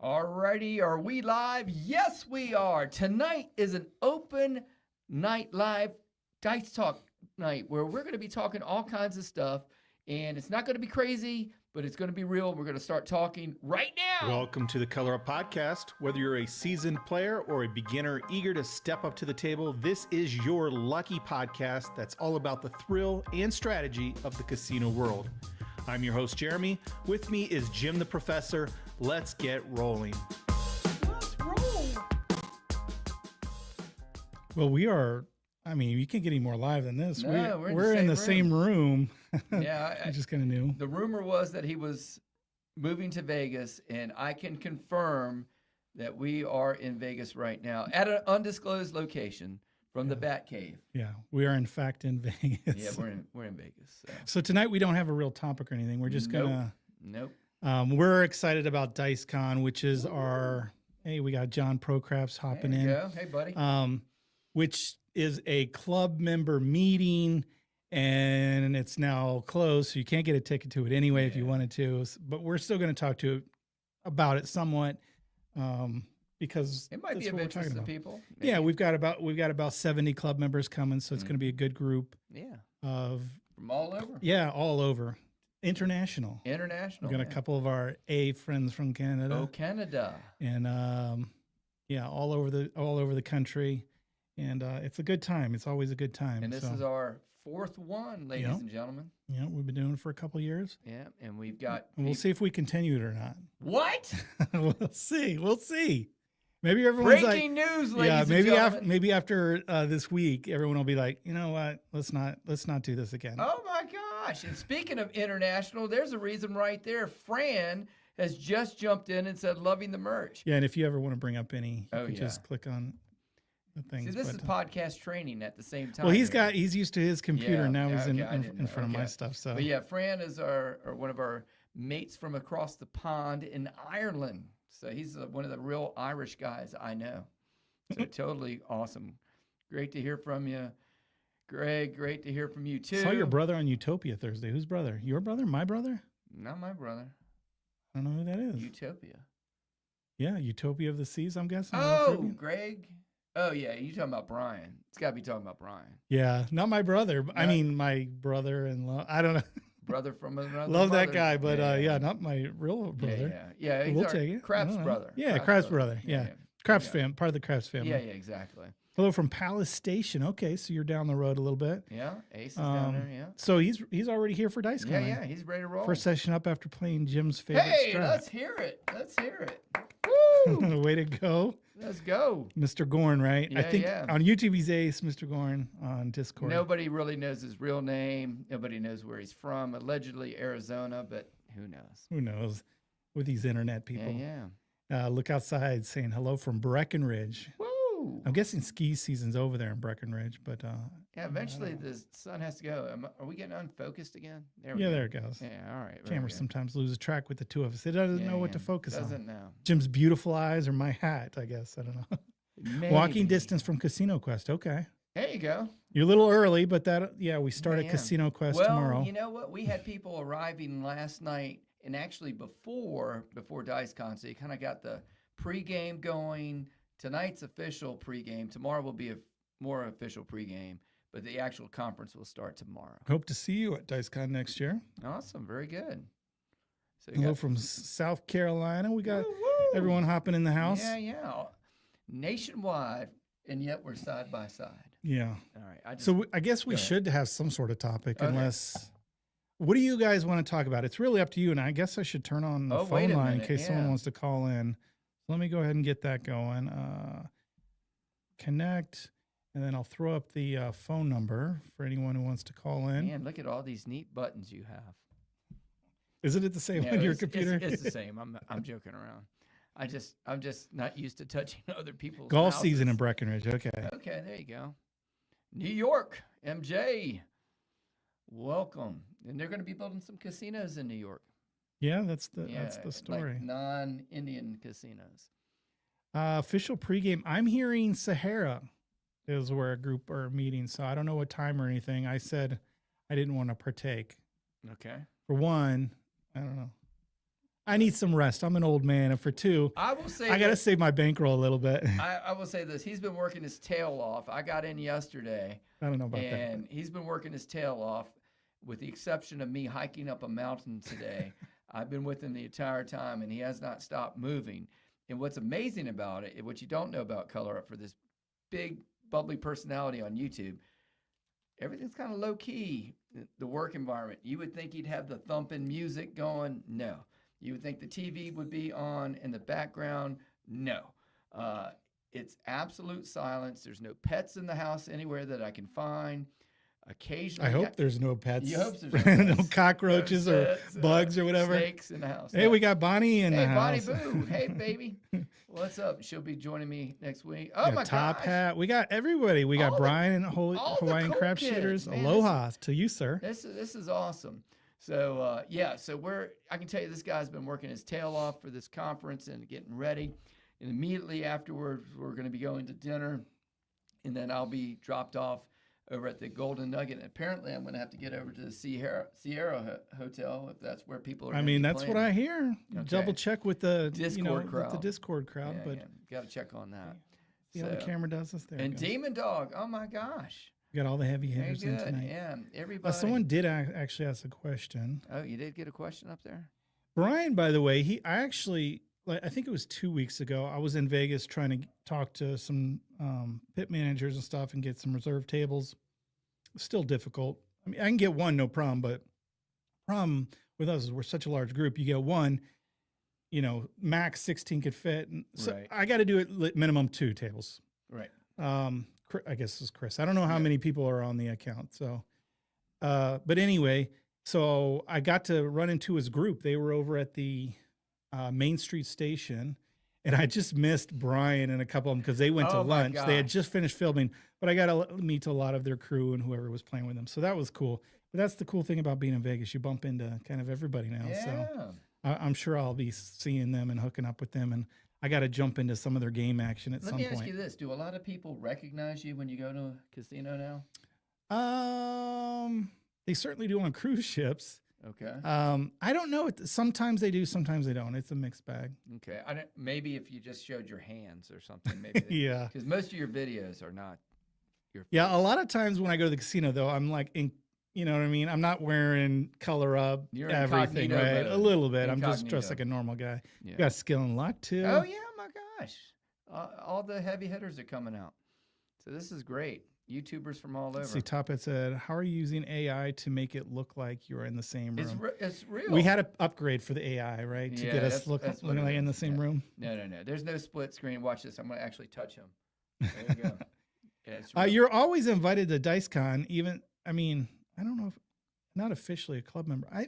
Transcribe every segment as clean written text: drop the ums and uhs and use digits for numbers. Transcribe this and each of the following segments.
Alrighty, are we live? Yes, we are. Tonight is an open night live Dice Talk night where we're going to be talking all kinds of stuff. And it's not going to be crazy, but it's going to be real. We're going to start talking right now. Welcome to the Color Up Podcast. Whether you're a seasoned player or a beginner eager to step up to the table, this is your lucky podcast that's all about the thrill and strategy of the casino world. I'm your host, Jeremy. With me is Jim the Professor. Let's get rolling. Let's roll. Well, we are, you can't get any more live than this. No, we're in the same room. Yeah. I just kind of knew. The rumor was that he was moving to Vegas, and I can confirm that we are in Vegas right now at an undisclosed location from the Bat Cave. Yeah, we are in fact in Vegas. Yeah, we're in Vegas. So tonight we don't have a real topic or anything. We're just Nope. We're excited about DiceCon, which is we got John Procraps hopping in. Go. Hey, buddy. Which is a club member meeting, and it's now closed, so you can't get a ticket to it anyway if you wanted to. But we're still going to talk about it somewhat, because it might be of interest to people. Maybe. Yeah, we've got about 70 club members coming, so it's going to be a good group. Yeah. From all over. Yeah, all over. International. We've got a couple of our friends from Canada. Oh, Canada. And all over the country, and it's a good time. It's always a good time. And this is our fourth one, ladies and gentlemen. Yeah, we've been doing it for a couple of years. Yeah, and we've got. And we'll see if we continue it or not. What? We'll see. Maybe everyone's breaking news, ladies and gentlemen. Maybe after this week, everyone will be like, you know what? Let's not do this again. Oh my gosh! And speaking of international, there's a reason right there. Fran has just jumped in and said, "Loving the merch." Yeah, and if you ever want to bring up any, you can just click on the things. See, this is podcast training at the same time. Well, he's used to his computer now. He's in front of my stuff. So, but yeah, Fran is our one of our mates from across the pond in Ireland. So he's one of the real Irish guys I know. So totally awesome. Great to hear from you, Greg. Great to hear from you too. Saw your brother on Utopia Thursday. Whose brother? Your brother? My brother? Not my brother. I don't know who that is. Utopia. Yeah, Utopia of the Seas, I'm guessing. Oh, Greg. Oh, yeah. You talking about Brian. It's got to be talking about Brian. Yeah, not my brother. No. I mean, my brother-in-law. I don't know. Brother from another Love that guy, but not my real brother. Yeah. He's we'll take it. Krabs brother. Yeah, Krabs brother. Yeah. Krabs fam, part of the Krabs family. Yeah, exactly. Hello from Palace Station. Okay, so you're down the road a little bit. Yeah, Ace is down there, yeah. So he's already here for DiceCon. Yeah, he's ready to roll. First session up after playing Jim's favorite strat. Let's hear it. Woo! Way to go. Let's go. Mr. Gorn, right? Yeah, I think on YouTube he's Ace, Mr. Gorn on Discord. Nobody really knows his real name. Nobody knows where he's from. Allegedly Arizona, but who knows? Who knows with these internet people. Yeah. Look outside saying hello from Breckenridge. Woo! I'm guessing ski season's over there in Breckenridge, but eventually the sun has to go. Are we getting unfocused again? There it goes. Yeah, all right. Cameras sometimes lose track with the two of us. It doesn't know what to focus on. Doesn't know. Jim's beautiful eyes or my hat, I guess. I don't know. Maybe. Walking distance from Casino Quest. Okay. There you go. You're a little early, but we start at Casino Quest tomorrow. Well, you know what? We had people arriving last night, and actually before DiceCon, so you kind of got the pregame going. Tonight's official pregame. Tomorrow will be a more official pregame, but the actual conference will start tomorrow. Hope to see you at DiceCon next year. Awesome. Very good. So hello from South Carolina. We got everyone hopping in the house. Yeah. Nationwide, and yet we're side by side. Yeah. All right. So I guess we should have some sort of topic, unless... What do you guys want to talk about? It's really up to you, and I guess I should turn on the phone line in case someone wants to call in. Let me go ahead and get that going. Connect, and then I'll throw up the phone number for anyone who wants to call in. Man, look at all these neat buttons you have. Isn't it the same on your computer? It's the same. I'm joking around. I'm just not used to touching other people's golf houses. Season in Breckenridge. Okay, there you go. New York, MJ. Welcome. And they're going to be building some casinos in New York. Yeah, that's the story. Like non-Indian casinos. Official pregame. I'm hearing Sahara is where a group are meeting, so I don't know what time or anything. I said I didn't want to partake. Okay. For one, I don't know. I need some rest. I'm an old man, and for two, I will say I got to this. save my bankroll a little bit. I will say this. He's been working his tail off. I got in yesterday, I don't know about that. and he's been working his tail off, with the exception of me hiking up a mountain today. I've been with him the entire time, and he has not stopped moving. And what's amazing about it, what you don't know about Color Up, for this big, bubbly personality on YouTube, everything's kind of low key. The work environment. You would think he'd have the thumping music going. No. You would think the TV would be on in the background. No. It's absolute silence. There's no pets in the house anywhere that I can find. Occasionally, I hope there's no pets. You hope there's no no pets. cockroaches No or pets, bugs or whatever. Snakes in the house. Hey, we got Bonnie in the Bonnie house. Boo. Hey, baby. What's up? She'll be joining me next week. Oh, We got my Top gosh. Hat. We got everybody. We got All the- Brian and all the Hawaiian cool Crab kids, Shooters. man. Aloha to you, sir. This is awesome. So I can tell you this guy's been working his tail off for this conference and getting ready. And immediately afterwards, we're going to be going to dinner, and then I'll be dropped off over at the Golden Nugget. And apparently, I'm going to have to get over to the Sierra Hotel if that's where people are. I mean, that's what I hear. Okay. Double check with the Discord with crowd. the Discord crowd, but got to check on that. see how the camera does us there. And it goes. Demon Dog, oh my gosh. We got all the heavy Very hitters in good. tonight. Yeah, everybody. Someone did actually ask a question. Oh, you did get a question up there? Brian, by the way, I think it was 2 weeks ago. I was in Vegas trying to talk to some pit managers and stuff and get some reserve tables. Still difficult. I mean, I can get one, no problem. But problem with us is we're such a large group. You get one, max 16 could fit. And so Right. I got to do it minimum 2 tables. Right. I guess it's Chris. I don't know how many people are on the account. So, but anyway, so I got to run into his group. They were over at the Main Street station, and I just missed Brian and a couple of them because they went to Oh, my lunch. They had gosh. just finished filming, but I got to meet a lot of their crew and whoever was playing with them. So that was cool. But that's the cool thing about being in Vegas. You bump into kind of everybody now. Yeah. So I'm sure I'll be seeing them and hooking up with them. And I got to jump into some of their game action at Let some me point. ask you this. Do a lot of people recognize you when you go to a casino now? They certainly do on cruise ships. Okay. I don't know. Sometimes they do, sometimes they don't. It's a mixed bag. Okay. Maybe if you just showed your hands or something, maybe. Yeah. Because most of your videos are not your Yeah. A face. lot of times when I go to the casino, though, I'm like, you know what I mean? I'm not wearing color up, You're in everything, incognito right? mode. A little bit. I'm just Incognito. dressed like a normal guy. Yeah. You got skill and luck, too. Oh, yeah. My gosh. All the heavy hitters are coming out. So this is great. YouTubers from all over. Let's see, Top Hat said, how are you using AI to make it look like you're in the same room? It's real. We had to upgrade for the AI, right? To Yeah, get us that's looking what it like in the is. same Yeah. room. No. There's no split screen. Watch this. I'm going to actually touch him. There you go. Yeah, it's real. You're always invited to DiceCon, I don't know if not officially a club member. I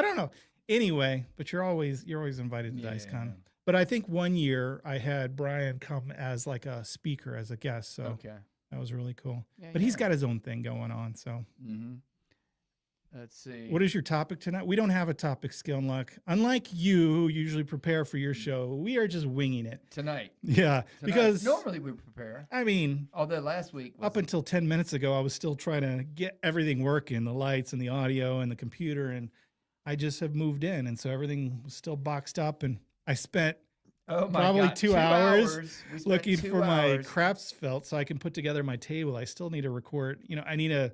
don't know. Anyway, but you're always invited to Yeah, DiceCon. yeah. But I think one year I had Brian come as like a speaker, as a guest. So Okay. that was really cool. Yeah, But he's yeah. got his own thing going on. So Mm-hmm. Let's see. what is your topic tonight? We don't have a topic, Skill and Luck. Unlike you, who usually prepare for your show, we are just winging it. Tonight. Yeah. Tonight. Because normally we prepare. although last week was up until 10 minutes ago, I was still trying to get everything working, the lights and the audio and the computer. And I just have moved in. And so everything was still boxed up. And I spent probably God, 2 hours We spent looking 2 for my hours. craps felt so I can put together my table. I still need to record. I need to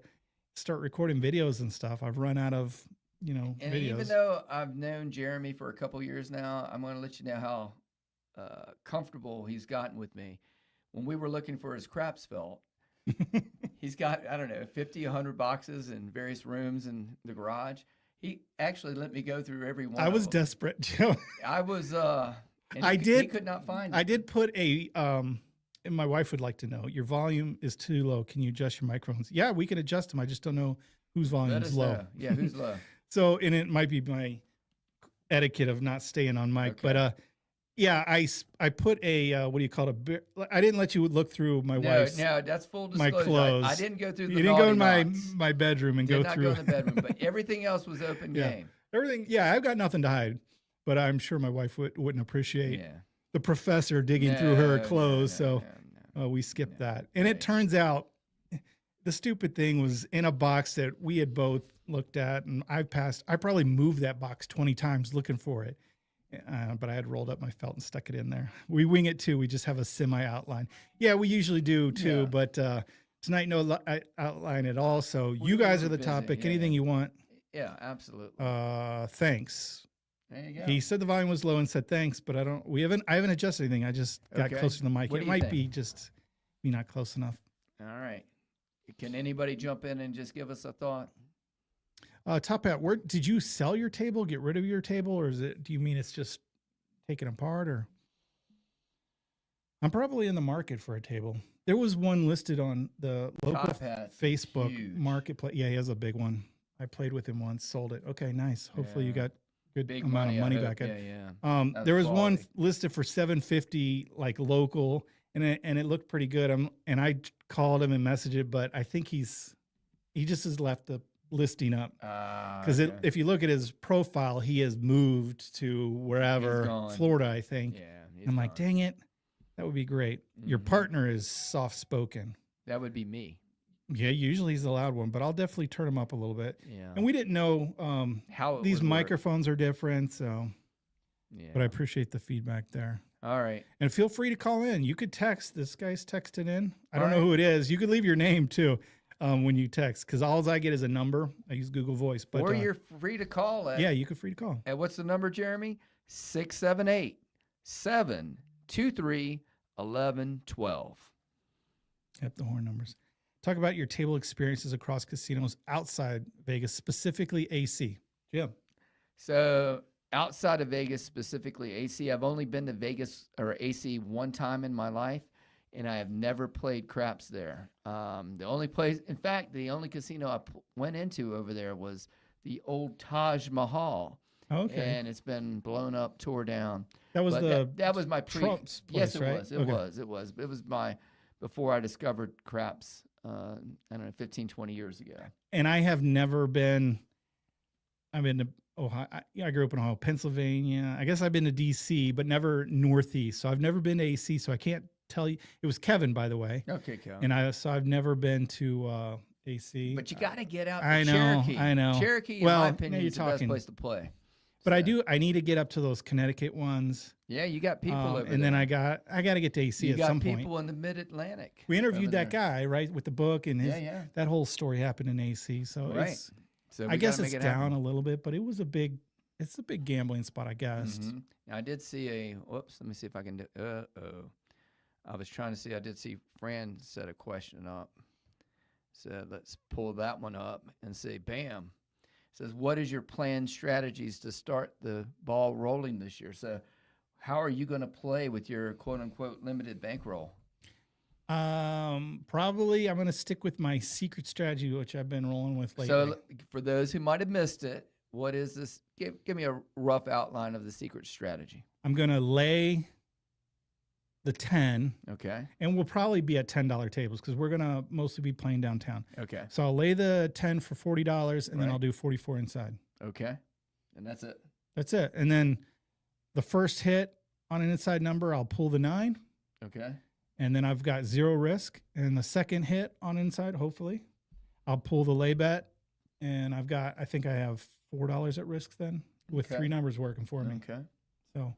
start recording videos and stuff. I've run out of, And videos. even though I've known Jeremy for a couple years now, I'm going to let you know how comfortable he's gotten with me. When we were looking for his craps felt, he's got, 50, 100 boxes in various rooms in the garage. He actually let me go through every one. I was of them. desperate, Joe. I was. And I he did- could not find it. I did put and my wife would like to know, your volume is too low. Can you adjust your microphones? Yeah, we can adjust them. I just don't know whose volume Let is us low. know. Yeah, who's low? So, and it might be my etiquette of not staying on mic, Okay. but yeah, I put a what do you call it? I didn't let you look through my wife's. No, that's full my disclosure. clothes. I didn't go through the You didn't go in naughty my box. my bedroom and Did go not through go in the bedroom, but everything else was open Yeah. game. everything. Yeah, I've got nothing to hide, but I'm sure my wife wouldn't appreciate Yeah. the professor digging through her clothes. So no. we skipped No. that. And Right. it turns out the stupid thing was in a box that we had both looked at, and I probably moved that box 20 times looking for it. but I had rolled up my felt and stuck it in there. We wing it too. We just have a semi outline. Yeah, we usually do too, Yeah. but tonight no outline at all. So We you were guys are the busy. topic. Yeah, Anything you want? Yeah, absolutely. Thanks. There you go. He said the volume was low and said thanks, but I haven't adjusted anything. I just got Okay. closer to the mic. What It do you might think? be just me not close enough. All right. Can anybody jump in and just give us a thought? Top Hat, where did you sell your table, get rid of your table, or do you mean it's just taken apart? Or I'm probably in the market for a table. There was one listed on the local Top Hat's Facebook huge. marketplace. Yeah, he has a big one. I played with him once, sold it. Okay, nice. Hopefully you Yeah. got good Big amount of money I hope. back in. Yeah, yeah. That's There was one quality. listed for $750, like local, and it looked pretty good. And I called him and messaged it, but I think he just has left the listing up because Okay. if you look at his profile, he has moved to wherever, gone. Florida, I think. Yeah. he's I'm like, gone. dang it, that would be great. Your Mhm. partner is soft spoken. That would be me. Yeah, usually he's the loud one, but I'll definitely turn him up a little bit. Yeah. And we didn't know How it these would work. microphones are different, so. Yeah. But I appreciate the feedback there. All right. And feel free to call in. You could text. This guy's texting in. I don't All know right. who it is. You could leave your name too when you text, because all I get is a number. I use Google Voice. But Or you're free to call at. yeah, you could free to call. And what's the number, Jeremy? 678-723-1112. Yep, the horn numbers. Talk about your table experiences across casinos outside Vegas, specifically AC. Jim. So outside of Vegas, specifically AC, I've only been to Vegas or AC one time in my life, and I have never played craps there. The only place, in fact, the only casino I went into over there was the old Taj Mahal, Okay. and it's been blown up, tore down. That was But that was my Trump's Yes, place, it right? was. It Okay. was. It was. It was my before I discovered craps. I don't know, 15, 20 years ago. And I have never been. I've been to Ohio. I grew up in Ohio, Pennsylvania. I guess I've been to DC, but never Northeast. So I've never been to AC. So I can't tell you. It was Kevin, by the way. Okay, Cal. And I've never been to AC. But you got to get out. I to know, Cherokee. I know. Cherokee, in Well, my now opinion, you're is the best talking. place to play. But So, I need to get up to those Connecticut ones. Yeah, you got people over there. and then I got to get to AC you at got some people point. in the Mid-Atlantic. We interviewed over that there. guy, right, with the book, and Yeah. that whole story happened in AC. So Right. So I we guess gotta it's make it down happen. a little bit, but it's a big gambling spot, I guess. Mhm. Now, I did see whoops, let me see if I can do, I was trying to see, I did see Fran set a question up. So let's pull that one up and say, bam. It says, what is your planned strategies to start the ball rolling this year? So how are you going to play with your quote unquote limited bankroll? Probably I'm going to stick with my secret strategy, which I've been rolling with lately. So for those who might have missed it, what is this? Give me a rough outline of the secret strategy. I'm going to lay the 10, Okay. and we'll probably be at $10 tables because we're going to mostly be playing downtown. Okay. So I'll lay the 10 for $40, and then Right. I'll do 44 inside. Okay. And that's it. That's it. And then the first hit on an inside number, I'll pull the 9, Okay. and then I've got 0 risk. And the second hit on inside, hopefully, I'll pull the lay bet, and I think I have $4 at risk then with Okay. 3 numbers working for me. Okay. So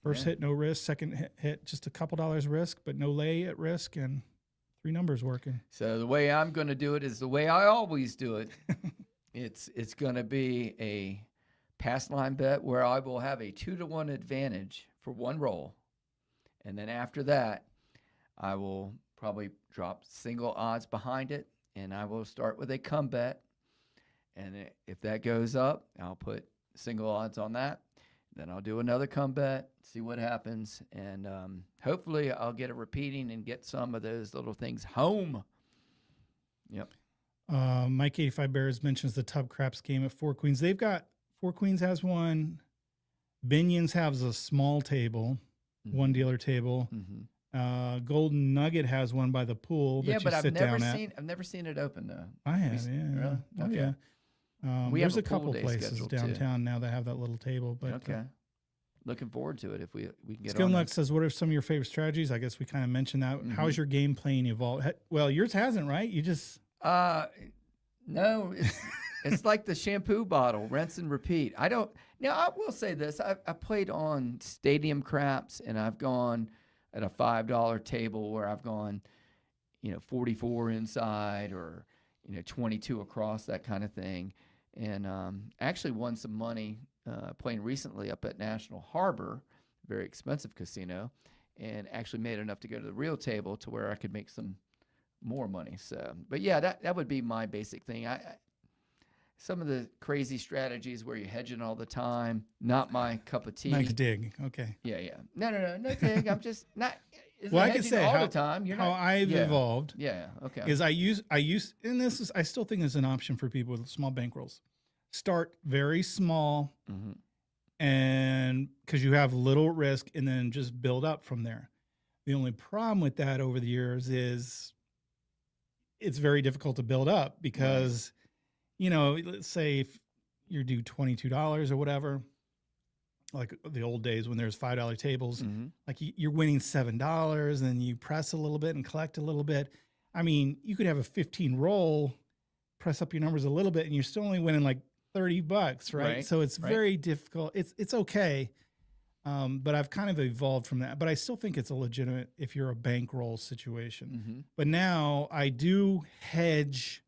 first Yeah. hit, no risk. Second hit, just a couple dollars risk, but no lay at risk, and 3 numbers working. So the way I'm going to do it is the way I always do it. It's going to be a pass line bet where I will have a 2-to-1 advantage for one roll. And then after that, I will probably drop single odds behind it, and I will start with a come bet. And if that goes up, I'll put single odds on that. Then I'll do another come bet, see what happens, and hopefully I'll get it repeating and get some of those little things home. Yep. Mike 85 Bears mentions the Tub Craps game at Four Queens. They've got Four Queens has one. Binions has a small table, one dealer table. Mm-hmm. Golden Nugget has one by the pool that Yeah, you but I've sit never down seen I've never seen it open though. at. I have, s- yeah. really? Oh, Okay. yeah. We have There's a a pool couple day places scheduled, too. downtown now that have that little table. But Okay. Looking forward to it if we can get Skill on Nut that. says, what are some of your favorite strategies? I guess we kind of mentioned that. Mm-hmm. How's your game playing evolved? Well, yours hasn't, right? You just No, it's like the shampoo bottle, rinse and repeat. I don't. Now I will say this: I played on stadium craps, and I've gone at a $5 table where I've gone, 44 inside or 22 across, that kind of thing, and actually won some money playing recently up at National Harbor, very expensive casino, and actually made enough to go to the real table to where I could make some more money. So, but yeah, that would be my basic thing. Some of the crazy strategies where you're hedging all the time, not my cup of tea. Nice dig. Okay. Yeah. No dig. I'm just not. Well, I can say all how, the time. You're how not, I've evolved. Yeah. Okay. Is I use, and this is, I still think is an option for people with small bankrolls. Start very small, and because you have little risk, and then just build up from there. The only problem with that over the years is it's very difficult to build up because, let's say if you do $22 or whatever, like the old days when there's $5 tables, like you're winning $7, and you press a little bit and collect a little bit. I mean, you could have a 15 roll, press up your numbers a little bit, and you're still only winning like $30, right? So it's very difficult. It's okay. But I've kind of evolved from that. But I still think it's a legitimate if you're a bankroll situation. But now I do hedge,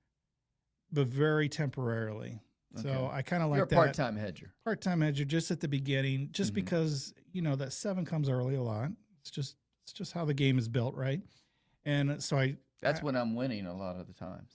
but very temporarily. Okay. So I kind of like you're a that. part-time hedger. Part-time hedger just at the beginning, just because, that 7 comes early a lot. It's just how the game is built, right? And so that's when I'm winning a lot of the times.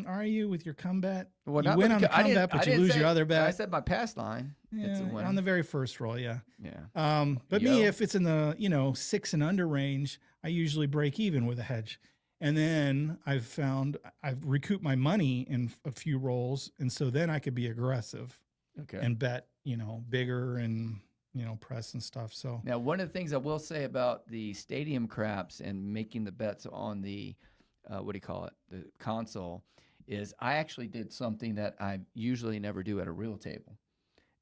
Are you with your comebatt? Well, you win on the comebatt, but you lose your other bet. I said my pass line. Yeah, on the very first roll, yeah. Yeah. But me, if it's in the 6 and under range, I usually break even with a hedge. And then I've found I've recouped my money in a few rolls, and so then I could be aggressive, and bet bigger and press and stuff. So now, one of the things I will say about the stadium craps and making the bets on the the console, is I actually did something that I usually never do at a real table,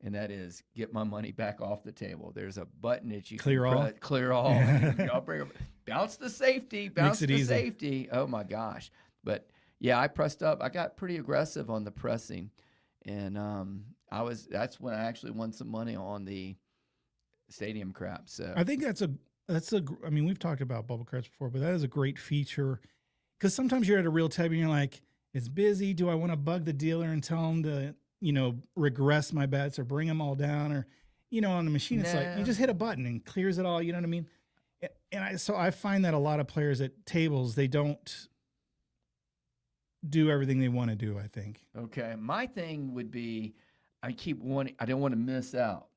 and that is get my money back off the table. There's a button that you clear can all. Clear all. I'll bring bounce to safety. Bounce to safety. Oh my gosh! But yeah, I pressed up. I got pretty aggressive on the pressing, and that's when I actually won some money on the stadium crap. So I think I mean, we've talked about bubble cards before, but that is a great feature. Because sometimes you're at a real table and you're like, it's busy. Do I want to bug the dealer and tell him to, regress my bets or bring them all down? Or, on the machine, it's like you just hit a button and clears it all. You know what I mean? And so I find that a lot of players at tables, they don't do everything they want to do, I think. Okay. My thing would be I don't want to miss out.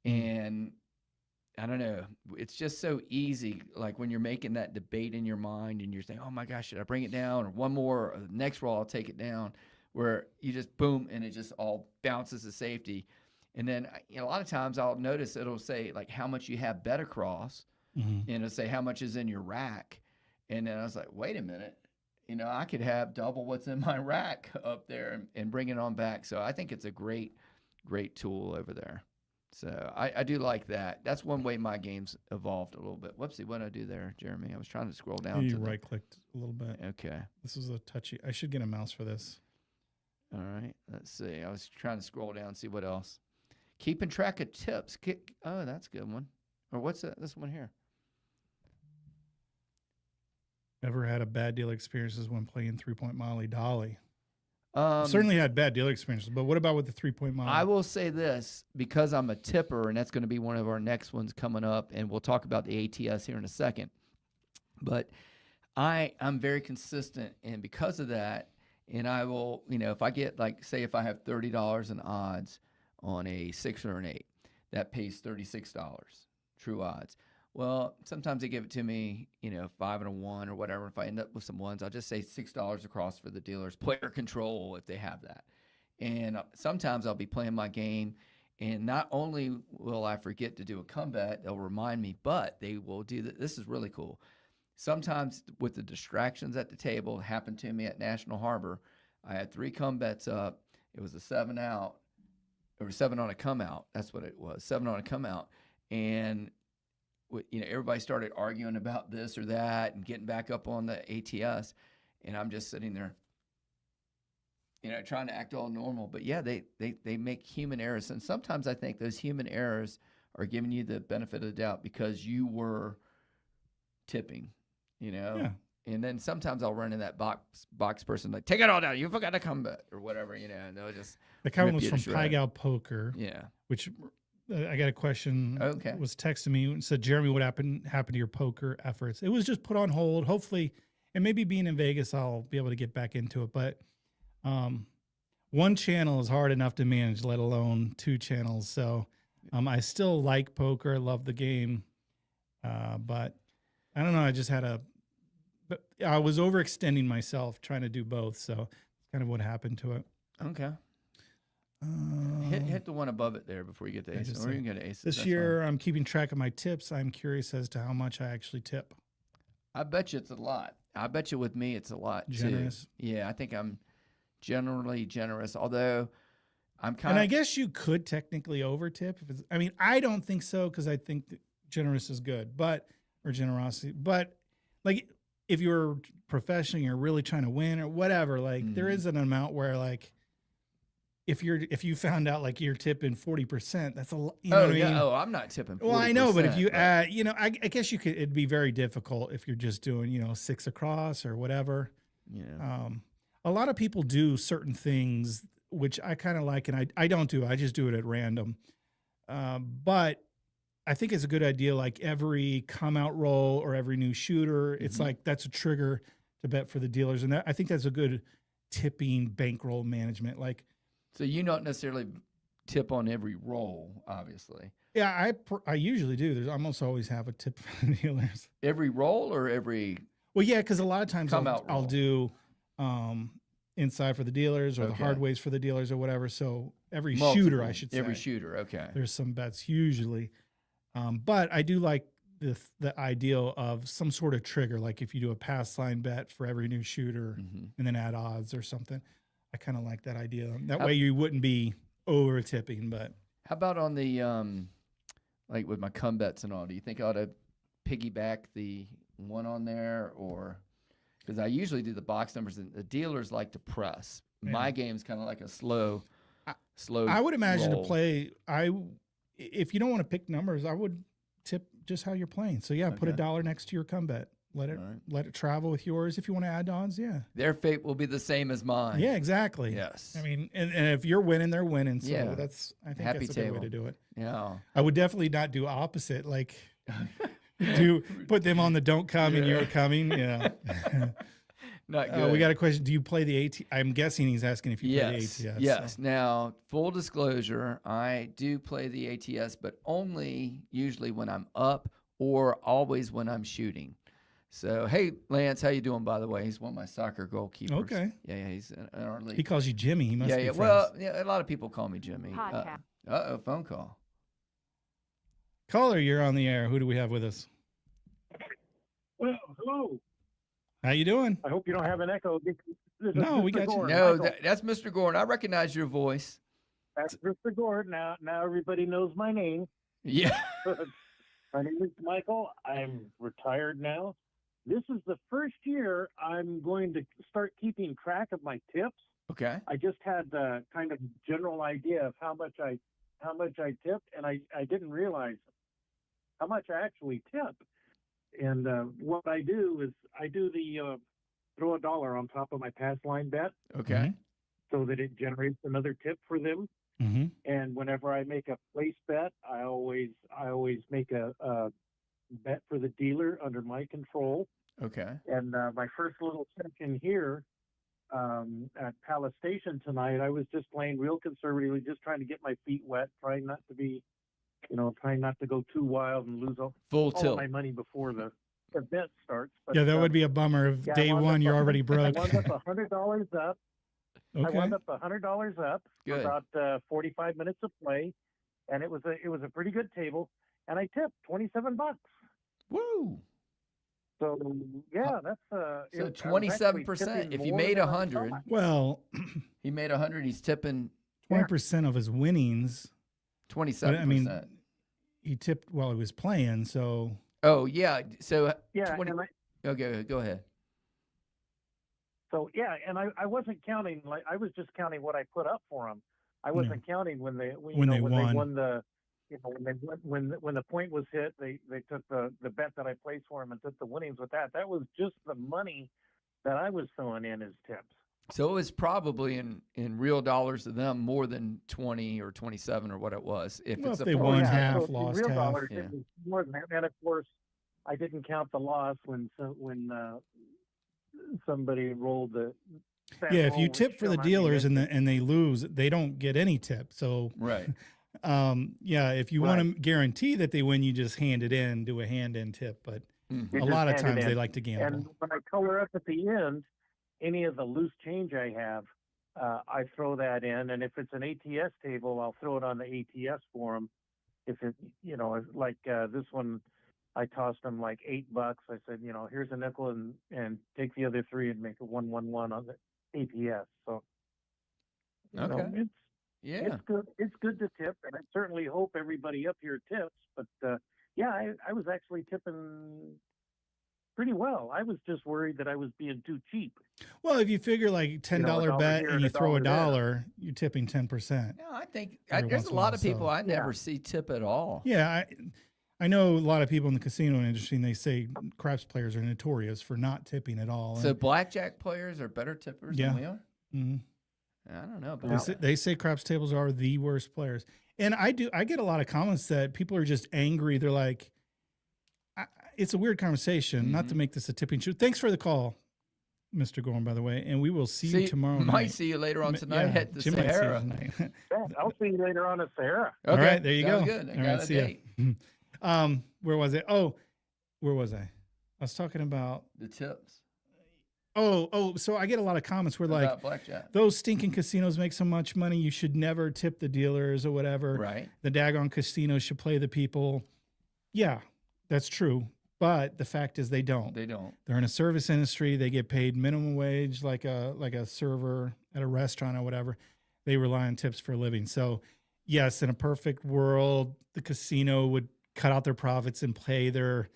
And I don't know. It's just so easy. Like when you're making that debate in your mind and you're saying, oh my gosh, should I bring it down? Or one more, or the next roll, I'll take it down. Where you just boom, and it just all bounces to safety. And then a lot of times I'll notice it'll say like how much you have bet across, and it'll say how much is in your rack. And then I was like, wait a minute. I could have double what's in my rack up there and bring it on back. So I think it's a great tool over there. So I do like that. That's one way my game's evolved a little bit. Whoopsie, what did I do there, Jeremy? I was trying to scroll down. You right-clicked a little bit. Okay. This is a touchy. I should get a mouse for this. All right. Let's see. I was trying to scroll down and see what else. Keeping track of tips. Oh, that's a good one. Or what's that? This one here. Ever had a bad dealer experiences when playing 3-point Molly Dolly? Certainly had bad dealer experiences, but what about with the 3-point Molly? I will say this, because I'm a tipper, and that's going to be one of our next ones coming up, and we'll talk about the ATS here in a second. But I'm very consistent, and because of that, and I will, if I get say if I have $30 in odds on a 6 or an 8, that pays $36, true odds. Well, sometimes they give it to me, 5 and a 1 or whatever. If I end up with some ones, I'll just say $6 across for the dealer's player control if they have that. And sometimes I'll be playing my game, and not only will I forget to do a comeback, they'll remind me, but they will do that. This is really cool. Sometimes with the distractions at the table, it happened to me at National Harbor. I had 3 comebacks up. It was a 7 out, or 7 on a come out. That's what it was, 7 on a come out. And everybody started arguing about this or that and getting back up on the ATS, and I'm just sitting there trying to act all normal. But yeah, they make human errors, and sometimes I think those human errors are giving you the benefit of the doubt because you were tipping, Yeah. And then sometimes I'll run in that box person like, take it all down, you forgot to come back or whatever, and they'll just The comment rip was you from to shreds. Pygal Poker, Yeah. which I got a question. Okay. Was texting me and said, Jeremy, what happened to your poker efforts? It was just put on hold. Hopefully, and maybe being in Vegas, I'll be able to get back into it. But one channel is hard enough to manage, let alone two channels. So I still like poker. I love the game. But I don't know. I just but I was overextending myself trying to do both. So it's kind of what happened to it. Okay. Hit the one above it there before you get to aces. Or you can get to aces. This year, I'm keeping track of my tips. I'm curious as to how much I actually tip. I bet you it's a lot. I bet you with me it's a lot Generous. too. Yeah, I think I'm generally generous, although I'm kind And of. I guess you could technically over tip. I don't think so because I think that generous is good, or generosity. But like if you're professional, you're really trying to win or whatever, like there is an amount where like if you found out like you're tipping 40%, that's a lot. You know what I mean? Yeah. Oh, I'm not tipping 40%. Well, I know, but if you add, I guess you could. It'd be very difficult if you're just doing, 6 across or whatever. Yeah. A lot of people do certain things which I kind of like, and I don't do. I just do it at random. But I think it's a good idea. Like every come out roll or every new shooter, it's like that's a trigger to bet for the dealers, and I think that's a good tipping bankroll management. Like, so you don't necessarily tip on every roll, obviously. yeah, I usually do. There's almost always have a tip for the dealers. Every roll or every. Well, yeah, because a lot of times Come-out I'll roll. do inside for the dealers or the Okay. hard ways for the dealers or whatever. So every Multiple. shooter, I should say. Every shooter, okay. There's some bets usually. But I do like the ideal of some sort of trigger, like if you do a pass line bet for every new shooter and then add odds or something. I kind of like that idea. That way you wouldn't be over tipping. But how about on the like with my come bets and all? Do you think I ought to piggyback the one on there, or because I usually do the box numbers and the dealers like to press. Yeah. My game's kind of like a slow. I would imagine roll. to play. If you don't want to pick numbers, I would tip just how you're playing. So yeah, put Okay. $1 next to your come bet. Let it travel with yours. If you want to add odds, yeah. Their fate will be the same as mine. Yeah, exactly. Yes. I mean, and if you're winning, they're winning. So Yeah. I think Happy that's a good way table. to do it. Yeah. I would definitely not do opposite, like put them on the don't come and you're coming. Yeah. Not good. We got a question. Do you play the AT? I'm guessing he's asking if you play the ATS. Yes. So. Now, full disclosure, I do play the ATS, but only usually when I'm up or always when I'm shooting. So, hey, Lance, how you doing, by the way? He's one of my soccer goalkeepers. Okay. Yeah, he's in our league. He calls you Jimmy. He must be friends. Well, yeah, a lot of people call me Jimmy. Podcast. Uh-oh, phone call. Caller, you're on the air. Who do we have with us? Well, hello. How you doing? I hope you don't have an echo. This is No, we Mr. got you. Gordon. No, Michael, that's Mr. Gordon. I recognize your voice. that's Mr. Gordon. Now everybody knows my name. Yeah. My name is Michael. I'm retired now. This is the first year I'm going to start keeping track of my tips. Okay. I just had the kind of general idea of how much I tipped, and I didn't realize how much I actually tip. And what I do is I do the throw $1 on top of my pass line bet Okay. so that it generates another tip for them. Mm-hmm. And whenever I make a place bet, I always make a bet for the dealer under my control. Okay. And my first little session here at Palace Station tonight, I was just playing real conservatively, just trying to get my feet wet, trying not to go too wild and lose all Full of tilt. my money before the event starts. But, Yeah, that would be a bummer if yeah, I day wound one up you're already I broke. wound up $100 up. I Okay. wound up $100 up for Good. about 45 minutes of play, and it was a pretty good table, and I tipped $27. Woo. So yeah, that's So I was actually 27%. tipping If you more made than I 100, thought. Well, he made 100. He's tipping 20% of his winnings. 27%. I mean, he tipped while he was playing. So oh yeah. So Yeah, 20. and Okay, go ahead. So yeah, and I wasn't counting, like I was just counting what I put up for them. I wasn't counting when they When they won. won the, when the point was hit, they took the bet that I placed for them and took the winnings with that. That was just the money that I was throwing in as tips. So it was probably in real dollars to them more than 20 or 27 or what it was. If Well, it's if a they full won account. half, So in lost real half. dollars, Yeah. it was more than that. And of course, I didn't count the loss when somebody rolled the. Yeah, if you which tip for the still, I mean, dealers it's- and they lose, they don't get any tip. So Right. yeah, if you want to guarantee that they win, you just hand it in, do a hand in tip. But Mhm. You a just lot of hand it times they in. like to gamble. And when I color up at the end, any of the loose change I have, I throw that in. And if it's an ATS table, I'll throw it on the ATS for them. If it, like this one, I tossed them like $8. I said, here's a nickel and take the other 3 and make it 1-1-1 on the ATS. So, Okay. Yeah. it's good. It's good to tip, and I certainly hope everybody up here tips. But yeah, I was actually tipping pretty well. I was just worried that I was being too cheap. Well, if you figure like $10 $1 bet here and and you a throw a dollar there. $1, you're tipping 10%. No, I think Every there's once a in a lot while, of people so- I never Yeah. see tip at all. Yeah, I know a lot of people in the casino industry, and they say craps players are notorious for not tipping at all. So blackjack players are better tippers Yeah. than we are? Mhm. I don't know about They that. they say craps tables are the worst players. And I get a lot of comments that people are just angry. They're like, it's a weird conversation, not to make this a tipping show. Thanks for the call, Mr. Gorham, by the way. And we will see you tomorrow Might night. see you later on tonight Yeah, at the Jim might see you Sahara. tonight. Yeah, I'll see you later on at Sahara. Okay. All right, there you sounds go. Good. I All got right, a see ya. date. Where was it? Oh, where was I? I was talking about. The tips. So I get a lot of comments where like About blackjack. those stinking casinos make so much money. You should never tip the dealers or whatever. Right. The daggone casinos should play the people. Yeah, that's true. But the fact is they don't. They don't. They're in a service industry. They get paid minimum wage like a server at a restaurant or whatever. They rely on tips for a living. So yes, in a perfect world, the casino would cut out their profits and pay their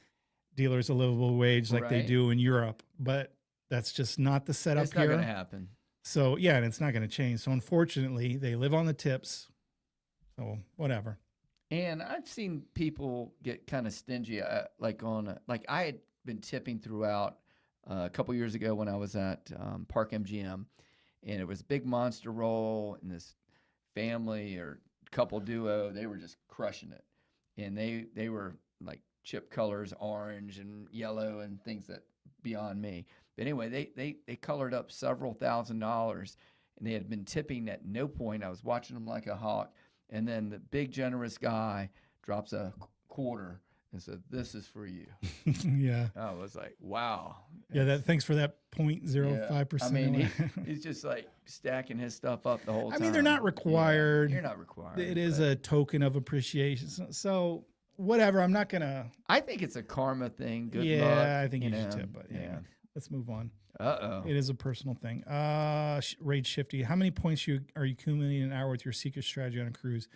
dealers a livable wage like they Right. do in Europe. But that's just not the setup It's not here. going to happen. So yeah, and it's not going to change. So unfortunately, they live on the tips. So whatever. And I've seen people get kind of stingy, like I had been tipping throughout a couple years ago when I was at Park MGM, and it was a big monster roll, and this family or couple duo, they were just crushing it, and they were like chip colors, orange and yellow and things that beyond me. But anyway, they colored up several $1,000s, and they had been tipping at no point. I was watching them like a hawk. And then the big generous guy drops a quarter and said, "This is for you." Yeah. I was like, "Wow." Yeah. Thanks for that 0.05%. I mean, he's just like stacking his stuff up the whole time. I mean, they're not required. Yeah, you're not required. It is but a token of appreciation. So whatever. I'm not gonna. I think it's a karma thing. Good yeah, luck. I think you know? should tip. But yeah, let's move on. Uh-oh. It is a personal thing. Rage Shifty. How many points are you accumulating an hour with your secret strategy on a cruise?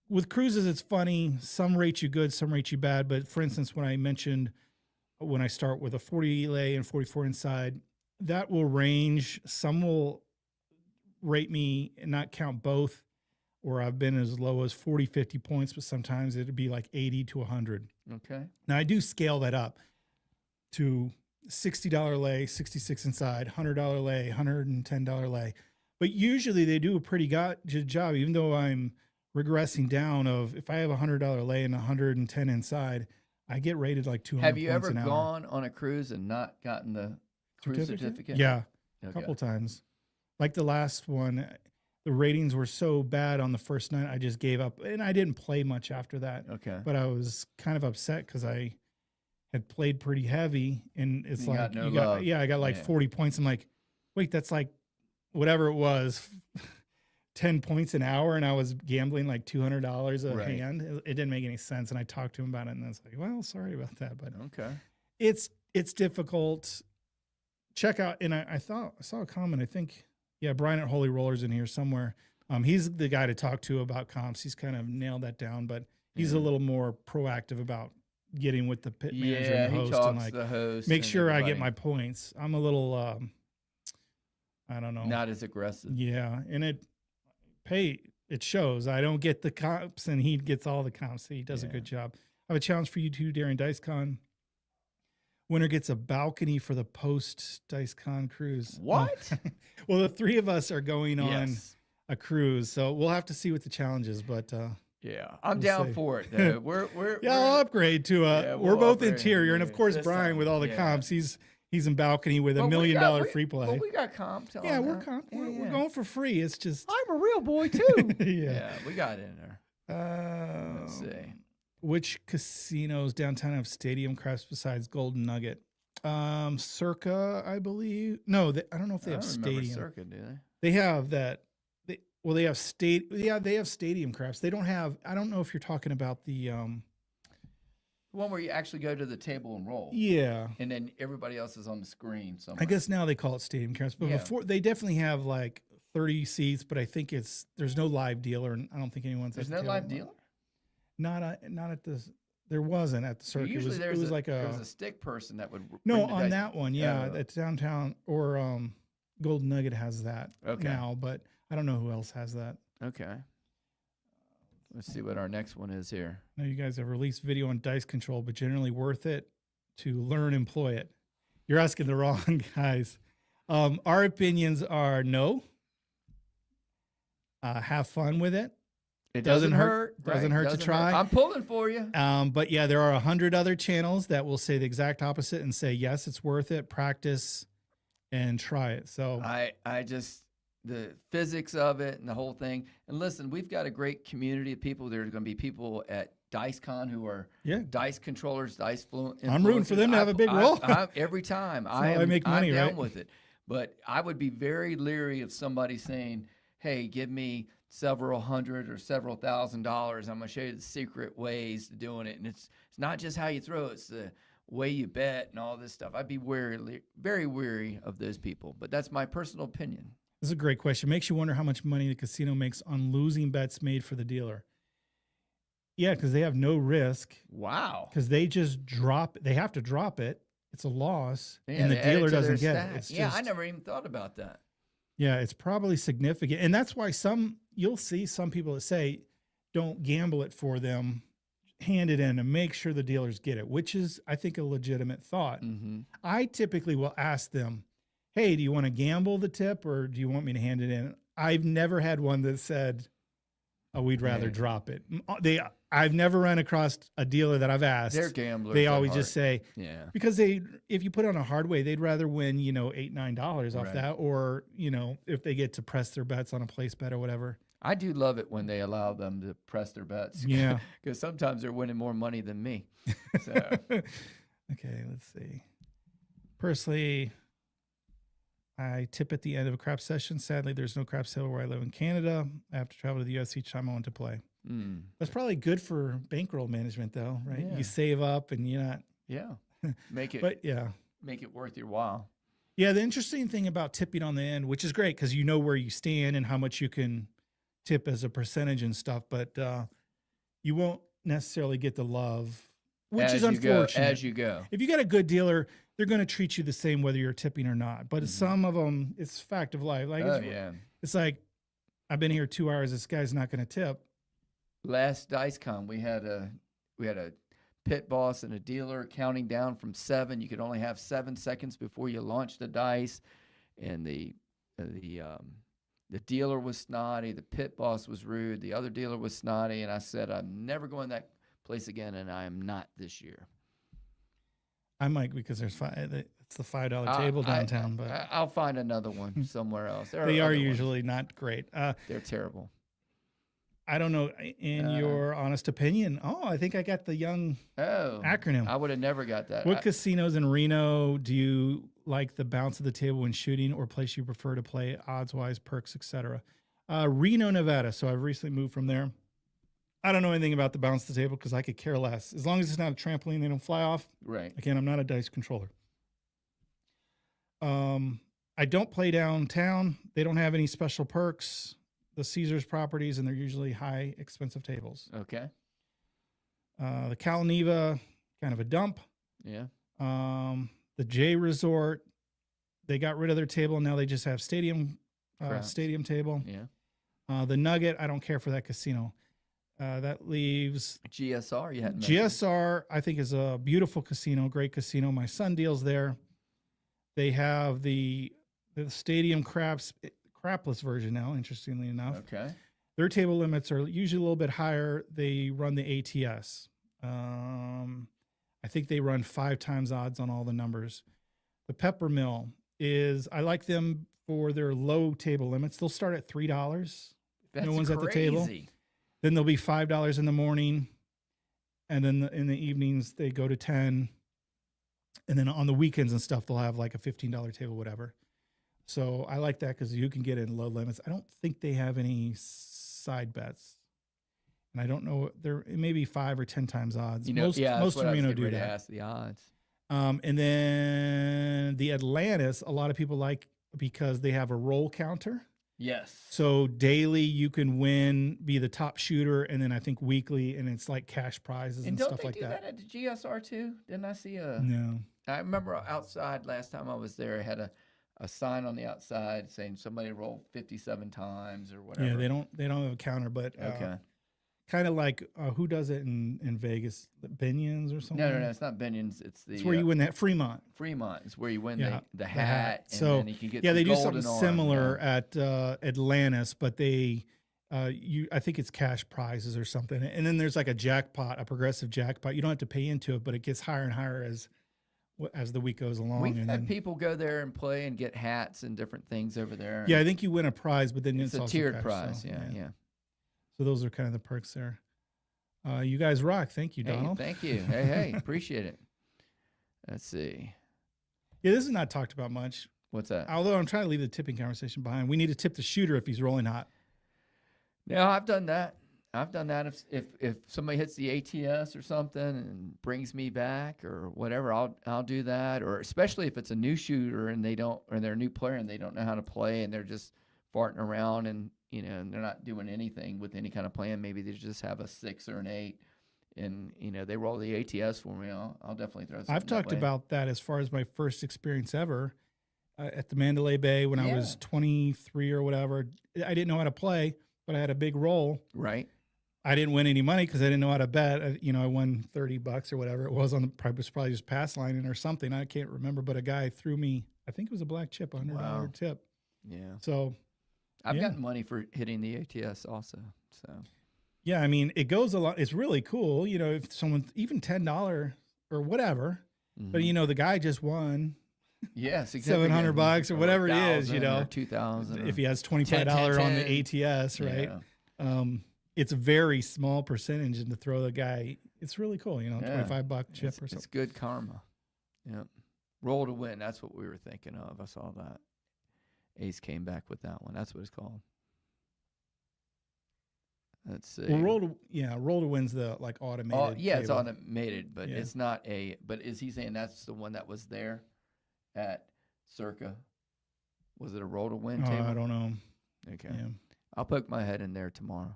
With cruises, it's funny. Some rate you good, some rate you bad. But for instance, when I mentioned when I start with a 40 lay and 44 inside, that will range. Some will rate me and not count both, or I've been as low as 40, 50 points, but sometimes it'd be like 80 to 100. Okay. Now I do scale that up to $60 lay, 66 inside, $100 lay, $110 lay. But usually they do a pretty good job, even though I'm regressing down of if I have a $100 lay and 110 inside, I get rated like 200 Have you points ever an hour. gone on a cruise and not gotten the cruise certificate? Yeah, a Okay. couple times. Like the last one, the ratings were so bad on the first night, I just gave up. And I didn't play much after that. Okay. But I was kind of upset because I had played pretty heavy, and it's You like got no love. I got like Yeah. 40 points. I'm like, wait, that's like whatever it was, 10 points an hour, and I was gambling like $200 a Right. hand. It didn't make any sense, and I talked to him about it, and I was like, well, sorry about that, but Okay. it's difficult. Check out, and I saw a comment. I think, yeah, Brian at Holy Rollers in here somewhere. He's the guy to talk to about comps. He's kind of nailed that down, but he's a Yeah. little more proactive about getting with the pit manager Yeah, and the he host talks and like to the host. make and sure I get everybody. my points. I'm a little I don't know. Not as aggressive. Yeah, and it shows. I don't get the comps, and he gets all the comps. He does a Yeah. good job. I have a challenge for you too during DiceCon. Winner gets a balcony for the post DiceCon cruise. What? Well, the three of us are going on Yes. a cruise, so we'll have to see what the challenge is. But Yeah, I'm We'll down see. for it. Though. We're I'll upgrade to Yeah, we're we'll both upgrade, interior, and of yeah, course this Brian time, with all the yeah. comps. He's in balcony with But $1 we million got- we- free play. Well, we got comp. Yeah, we're comp. we're going for free. It's just I'm a real boy too. yeah. Yeah, we got in there. Let's see. Which casinos downtown have stadium crafts besides Golden Nugget? Circa, I believe. No, I don't know if they have I don't remember stadium. Circa, do they? They have that. They have they have stadium crafts. They don't have. I don't know if you're talking about the. The one where you actually go to the table and roll. Yeah, And then everybody else is on the screen somewhere. I guess now they call it stadium crafts, but Yeah. before they definitely have like 30 seats. But I think there's no live dealer, and I don't think anyone's. There's at the no live table. dealer? Not at the. There wasn't at the circuit. Usually it there's was like there a. was a stick person that would No, bring the on dice. that one, yeah, Oh. that's downtown or Golden Nugget has that Okay. now, but I don't know who else has that. Okay. Let's see what our next one is here. I know you guys have released video on dice control, but generally worth it to learn, employ it. You're asking the wrong guys. Our opinions are no. Have fun with it. It Doesn't doesn't hurt. doesn't hurt to try. I'm pulling for you. But yeah, there are 100 other channels that will say the exact opposite and say, yes, it's worth it. Practice and try it. So I just the physics of it and the whole thing. And listen, we've got a great community of people. There's going to be people at DiceCon who are yeah, dice controllers, dice fluent. I'm rooting for them to have a big role. Every time. how I make money, I'm down right? with it. But I would be very leery of somebody saying, hey, give me several hundred or several $1,000s. I'm going to show you the secret ways to doing it. And it's not just how you throw, it's the way you bet and all this stuff. I'd be very wary of those people. But that's my personal opinion. this is a great question. Makes you wonder how much money the casino makes on losing bets made for the dealer. Yeah, because they have no risk Wow. because they just they have to drop it. It's a loss, Yeah, and the they add it dealer to their doesn't get stack. it. It's Yeah, just, I never even thought about that. yeah, it's probably significant. And that's why you'll see some people that say, don't gamble it for them, hand it in and make sure the dealers get it, which is, I think, a legitimate thought. Mm-hmm. I typically will ask them, hey, do you want to gamble the tip or do you want me to hand it in? I've never had one that said, oh, we'd rather Yeah. drop it. I've never run across a dealer that I've asked. They're gamblers. They at always heart. just say, Yeah. because if you put it on a hard way, they'd rather win, $8, $9 off Right. that. Or, if they get to press their bets on a place bet or whatever. I do love it when they allow them to press their bets. Yeah. Because sometimes they're winning more money than me. So, Okay, let's see. Personally, I tip at the end of a crap session. Sadly, there's no crap sale where I live in Canada. I have to travel to the US each time I want to play. That's probably good for bankroll management, though, right? Yeah. You save up and you're not. yeah. Make it But yeah. make it worth your while. Yeah, the interesting thing about tipping on the end, which is great because you know where you stand and how much you can tip as a percentage and stuff, but you won't necessarily get the love, which As is you go- unfortunate. as you go. If you got a good dealer, they're going to treat you the same whether you're tipping or not. But some of them, it's fact of life. Like Oh, yeah. it's like, I've been here 2 hours. This guy's not going to tip. Last DiceCon, we had a pit boss and a dealer counting down from 7. You could only have 7 seconds before you launched the dice, and the dealer was snotty. The pit boss was rude. The other dealer was snotty, and I said, I'm never going that place again, and I am not this year. I might because it's the $5 table downtown, but I'll find another one somewhere else. There they are other ones. usually not great. They're terrible. I don't know. In your honest opinion, I think I got the young Oh, acronym. I would have never got that. What casinos in Reno do you like the bounce of the table when shooting, or place you prefer to play, odds wise, perks, etc.? Reno, Nevada. So I've recently moved from there. I don't know anything about the bounce of the table because I could care less. As long as it's not a trampoline, they don't fly off. Right. Again, I'm not a dice controller. I don't play downtown. They don't have any special perks. The Caesars properties, and they're usually high, expensive tables. Okay. The Calneva, kind of a dump. Yeah. The J Resort, They got rid of their table, and now they just have stadium Craps. table. Yeah. The Nugget, I don't care for that casino. That leaves GSR, you hadn't mentioned. GSR, I think, is a beautiful casino, great casino. My son deals there. They have the stadium crapless version now, interestingly enough. Okay. Their table limits are usually a little bit higher. They run the ATS. I think they run 5 times odds on all the numbers. The Pepper Mill I like them for their low table limits. They'll start at $3. That's no one's crazy. at the table. Then they'll be $5 in the morning, and then in the evenings they go to 10. And then on the weekends and stuff, they'll have like a $15 table, whatever. So I like that because you can get in low limits. I don't think they have any side bets, and I don't know. It may be 5 or 10 times odds. Most that's Reno do to that. ask the odds. And then the Atlantis, a lot of people like because they have a roll counter. Yes. So daily you can be the top shooter, and then I think weekly, and it's like cash prizes and stuff like that. And don't they do that at the GSR too? Didn't I see a? No. I remember outside last time I was there, I had a sign on the outside saying somebody rolled 57 times or whatever. Yeah, they don't have a counter, but Okay. kind of like who does it in Vegas? Binions or something? No, it's not Binions. It's the. It's where you win that Fremont. Fremont is where you win Yeah, the hat. And so then you can get they do gold something and arm, similar yeah. at Atlantis, but they I think it's cash prizes or something. And then there's like a jackpot, a progressive jackpot. You don't have to pay into it, but it gets higher and higher as the week goes along. We've and had then, people go there and play and get hats and different things over there. yeah, I think you win a prize, but then it's a also tiered cash, prize. so, Yeah. So those are kind of the perks there. You guys rock. Thank you, Hey, Donald. thank you. Hey, appreciate it. Let's see. Yeah, this is not talked about much. What's that? Although I'm trying to leave the tipping conversation behind. We need to tip the shooter if he's rolling hot. No, I've done that. If somebody hits the ATS or something and brings me back or whatever, I'll do that. Or especially if it's a new shooter and they're a new player and they don't know how to play and they're just farting around and and they're not doing anything with any kind of plan. Maybe they just have a 6 or an 8, and they roll the ATS for me. I'll definitely throw something I've talked about that as far as my first experience ever at the Mandalay Bay when I was 23 or whatever. I didn't know how to play, but I had a big roll. Right. I didn't win any money because I didn't know how to bet. I won $30 or whatever it was probably just pass lining or something. I can't remember, but a guy threw me, I think it was a black chip, $100 tip. Yeah. So I've gotten money for hitting the ATS also. So yeah, I mean, it goes a lot. It's really cool. If someone even $10 or whatever, but the guy just won. Yes, $700 or whatever it is, or 2,000. If he has $25 on the ATS, right? Yeah. It's a very small percentage, and to throw the guy, it's really cool. $25 chip or something. It's good karma. Yep. Roll to win. That's what we were thinking of. I saw that. Ace came back with that one. That's what it's called. Let's see. Well, roll to win's the like automated. Oh, yeah, it's table. automated, but it's not a. But is he saying that's the one that was there at Circa? Was it a roll to win table? I don't know. Okay. Yeah. I'll poke my head in there tomorrow.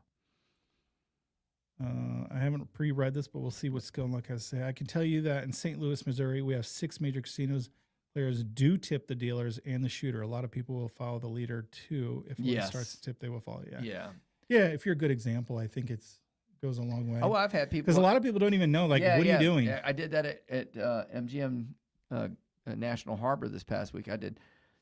I haven't pre-read this, but we'll see what Skill and Luck has to say. I can tell you that in St. Louis, Missouri, we have 6 major casinos. Players do tip the dealers and the shooter. A lot of people will follow the leader too. If one starts to tip, they will follow. Yeah. If you're a good example, I think goes a long way. Oh, I've had people because a lot of people don't even know. What are you doing? I did that at MGM National Harbor this past week. I did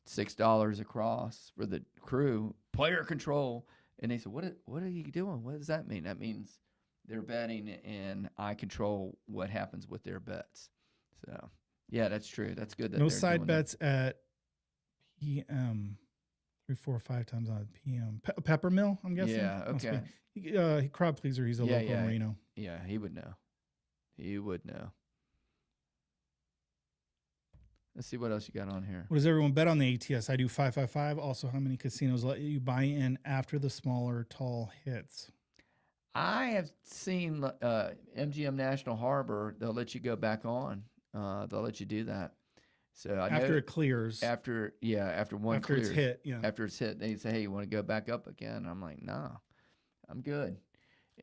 $6 across for the crew, player control, and they said, "What are you doing? What does that mean?" That means they're betting, and I control what happens with their bets. So. Yeah, that's true. That's good. That no they're side doing bets at PM. 3, 4, 5 times on PM. Peppermill, I'm guessing. Yeah. Okay. He crowd pleaser. He's a local in Reno. Yeah, he would know. He would know. Let's see what else you got on here. What does everyone bet on the ATS? I do 555. Also, how many casinos let you buy in after the smaller tall hits? I have seen MGM National Harbor. They'll let you go back on. They'll let you do that. So after it clears. After one after clears. It's hit. Yeah. After it's hit, they say, "Hey, you want to go back up again?" I'm like, "Nah, I'm good."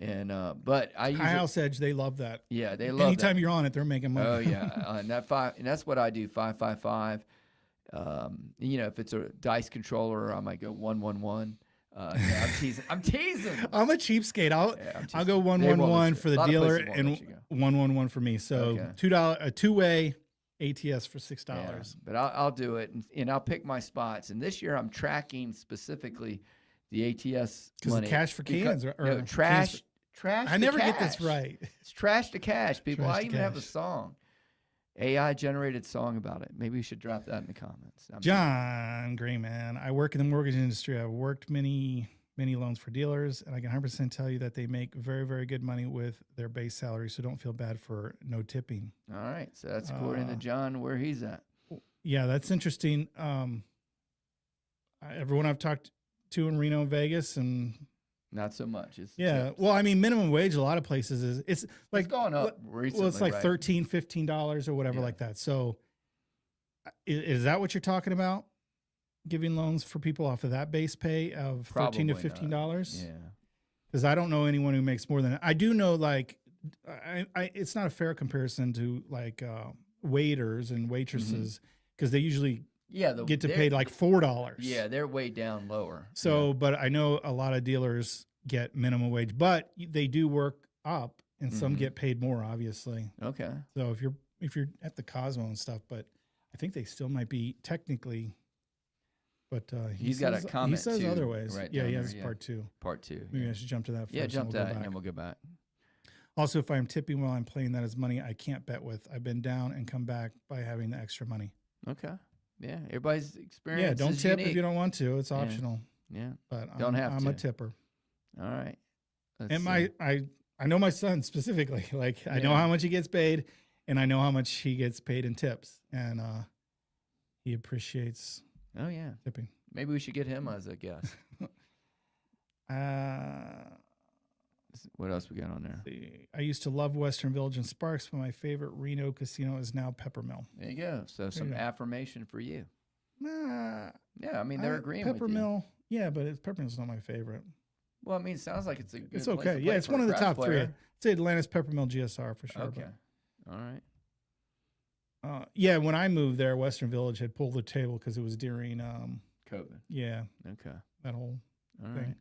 And but I use House Edge. They love that. Yeah, they love. Anytime you're on it, they're making money. Oh yeah, and that's what I do. 555. If it's a dice controller, I might go 1-1-1. Yeah, I'm teasing. I'm teasing. I'm a cheapskate. I'll go They won't 1-1-1 let for you- a the lot of dealer places won't and let you go. 1-1-1 for me. So Okay. $2 a two-way ATS for $6. Yeah, but I'll do it, and I'll pick my spots. And this year, I'm tracking specifically the ATS Because money. cash for cans Because- or no, trash. cans Trash. I to never get cash. this right. It's trash to cash, people. Trash I to even have a cash. song, AI generated song about it. Maybe we should drop that in the comments. John Grayman, I work in the mortgage industry. I've worked many loans for dealers, and I can 100% tell you that they make very, very good money with their base salary. So don't feel bad for no tipping. All right, so that's according to John where he's at. Yeah, that's interesting. Everyone I've talked to in Reno and Vegas, and Not so much. It's yeah, tips. well, I mean, minimum wage a lot of places it's like It's gone up recently. well, it's like right? $13, $15 or whatever Yeah. like that. So is that what you're talking about? Giving loans for people off of that base pay of Probably $13 to not. $15? Yeah. Because I don't know anyone who makes more than that. I do know, like, it's not a fair comparison to like waiters and waitresses because they usually Yeah, get to they're- pay like $4. Yeah, they're way down lower. So, but I know a lot of dealers get minimum wage, but they do work up, and some Mhm. get paid more, obviously. Yeah. Okay. So if you're at the Cosmo and stuff, but I think they still might be technically. But He's got a comment, He says too, other ways. right yeah, down he there, has yeah. part 2. Part 2. Maybe I should jump to that first. Yeah, jump and that, we'll go and back. then we'll go back. Also, if I'm tipping while I'm playing, that is money I can't bet with. I've been down and come back by having the extra money. Okay. Yeah, everybody's experience. Yeah, don't is tip unique. if you don't want to. It's Yeah. optional. Yeah. But Don't have I'm to. a tipper. All right. Let's And see. I know my son specifically. Like I know Yeah. how much he gets paid, and I know how much he gets paid in tips, and he appreciates Oh yeah. tipping. Maybe we should get him as a guest. What else we got on there? I used to love Western Village and Sparks, but my favorite Reno casino is now Peppermill. There you go. So some you go. affirmation for you. Nah, Yeah, I mean they're agreeing with you. Peppermill. Yeah, but Peppermill's not my favorite. Well, I mean, it sounds like it's a good It's place okay. to Yeah, play it's for one a of the craps top 3. player. I'd say Atlantis Peppermill GSR for sure. Okay. All right. But, yeah, when I moved there, Western Village had pulled the table because it was during, COVID. yeah, Okay. that whole All thing. right.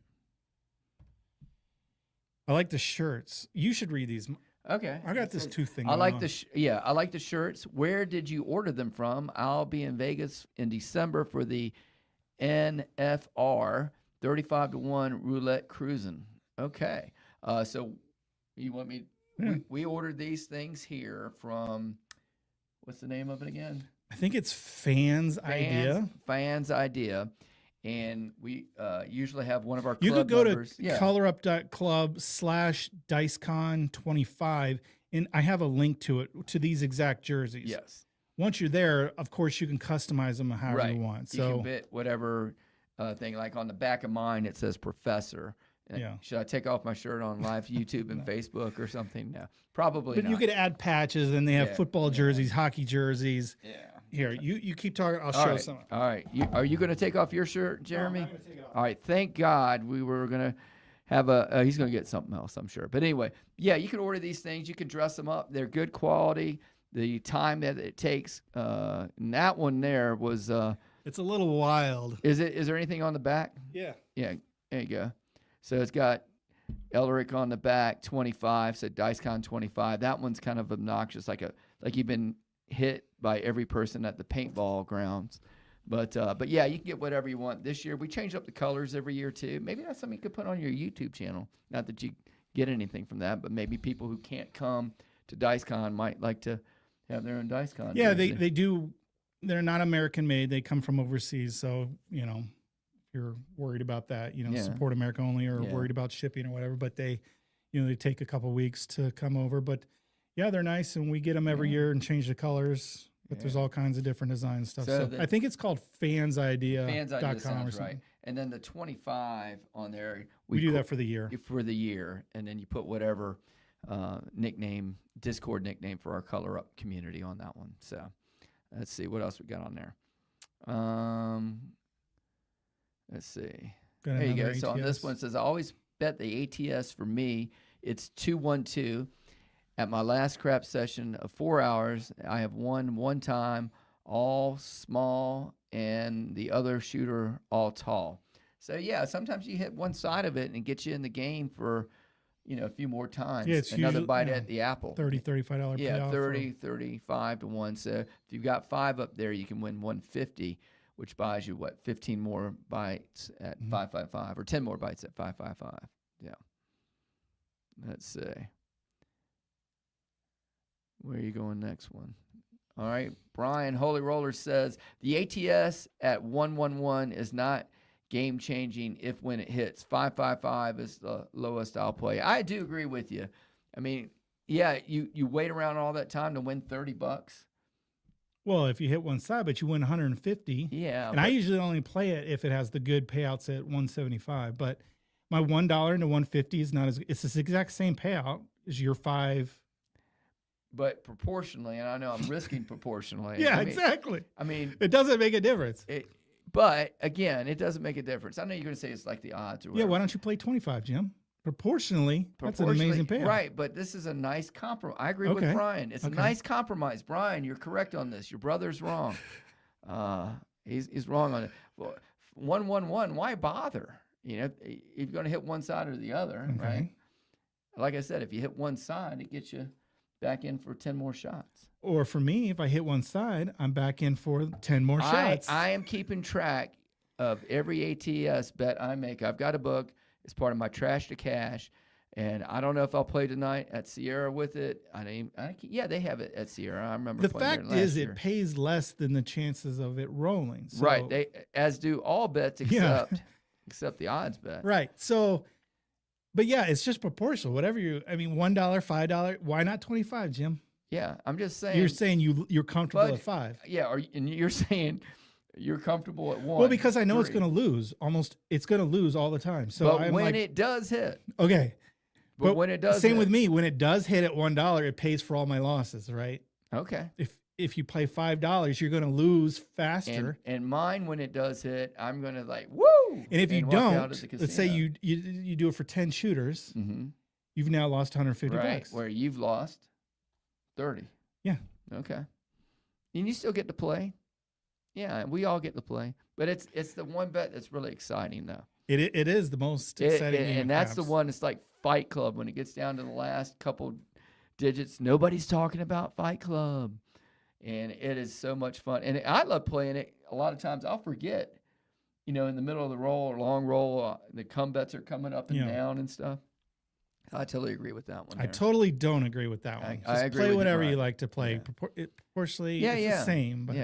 I like the shirts. You should read these. Okay. I got this 2 thing. I like going the I like the shirts. Where did you order them from? I'll be in Vegas in December for the NFR 35-1 roulette cruising. Okay. So you want me? Yeah. We ordered these things here from. What's the name of it again? I think it's Fans Idea. Fans Idea. And we usually have one of our You club could go members. to colorup.club/dicecon25, and I have a link to it, to these exact jerseys. Yes. Once you're there, of course, you can customize them however Right. you want. You So can bit whatever thing. Like on the back of mine, it says Professor. Yeah. Should I take off my shirt on live YouTube and Facebook or something? No, probably but not. you could add patches, and they have Yeah. football jerseys, hockey jerseys. Yeah. Here, you keep talking. I'll All show right. some. All right. Are you going to take off your shirt, Jeremy? I'm gonna take it off. All right. Thank God we were going to have he's going to get something else, I'm sure. But anyway, yeah, you can order these things. You can dress them up. They're good quality. The time that it takes, and that one there was, It's a little wild. is there anything on the back? Yeah. Yeah, there you go. So it's got Elric on the back, 25, so DiceCon 25. That one's kind of obnoxious, like you've been hit by every person at the paintball grounds. But yeah, you can get whatever you want. This year, we change up the colors every year too. Maybe that's something you could put on your YouTube channel. Not that you get anything from that, but maybe people who can't come to DiceCon might like to have their own DiceCon. Yeah, jersey. they do. They're not American made. They come from overseas. So, if you're worried about that, Yeah. support America only, or Yeah. worried about shipping or whatever, but they take a couple weeks to come over. But yeah, they're nice, and we get them every Yeah. year and change the colors. But there's Yeah. all kinds of different design stuff. So So the- I think it's called fansidea.com Fans Idea or sounds something. right. And then the 25 on there, We do co- that for the year. for the year, and then you put whatever Discord nickname for our Color Up community on that one. So let's see what else we got on there. Let's see. Got There you go. another So on this ATS. one it says, I always bet the ATS for me. It's 2-1-2. At my last crap session of 4 hours, I have won one time all small, and the other shooter all tall. So yeah, sometimes you hit one side of it and it gets you in the game for, a few more times. Yeah, it's another usually, bite at the apple. $30, $35 Yeah, payoff. 30, 35 to 1. So if you've got 5 up there, you can win 150, which buys you 15 more bites at 555 or 10 more bites at 555. Yeah. Let's see. Where are you going next one? All right. Brian Holy Roller says the ATS at 111 is not game changing if when it hits. 555 is the lowest I'll play. I do agree with you. I mean, yeah, you wait around all that time to win $30. Well, if you hit one side, but you win 150. Yeah. And I usually only play it if it has the good payouts at 175. But my $1 into 150 is not as, it's the exact same payout as your 5. But proportionally, and I know I'm risking proportionally. Yeah, exactly. I mean, it doesn't make a difference. But again, it doesn't make a difference. I know you're going to say it's like the odds or whatever. Yeah, why don't you play 25, Jim? Proportionally, that's an amazing payout. Right, but this is a nice compromise. I agree with Brian. It's a nice compromise. Brian, you're correct on this. Your brother's wrong. He's wrong on it. Well, 111, why bother? If you're going to hit one side or the other, right? Like I said, if you hit one side, it gets you back in for 10 more shots. Or for me, if I hit one side, I'm back in for 10 more shots. I am keeping track of every ATS bet I make. I've got a book. It's part of my trash to cash. And I don't know if I'll play tonight at Sierra with it. Yeah, they have it at Sierra. I remember the playing fact there last is year. It pays less than the chances of it rolling. So, right. They as do all bets except the odds bet. Right. So, but yeah, it's just proportional. Whatever $1, $5, why not 25, Jim? Yeah, I'm just saying. You're saying you're comfortable at 5. Yeah, and you're saying you're comfortable at 1. Well, because I know it's going to lose. It's going to lose all the time. So but when it does hit. Okay. But when it does same with me. When it does hit at $1, it pays for all my losses, right? Okay. If you play $5, you're going to lose faster. And mine, when it does hit, I'm going to woo! And if you don't, let's say you do it for 10 shooters, you've now lost $150. Right, where you've lost 30. Yeah. Okay. And you still get to play. Yeah, we all get to play. But it's the one bet that's really exciting, though. It is the most exciting game. And that's the one. It's like Fight Club. When it gets down to the last couple digits, nobody's talking about Fight Club. And it is so much fun. And I love playing it. A lot of times I'll forget, in the middle of the roll or long roll, the come bets are coming up and down and stuff. I totally agree with that one. I totally don't agree with that one. I agree play with whatever you like to play. Yeah. Proportionally, it's the same. But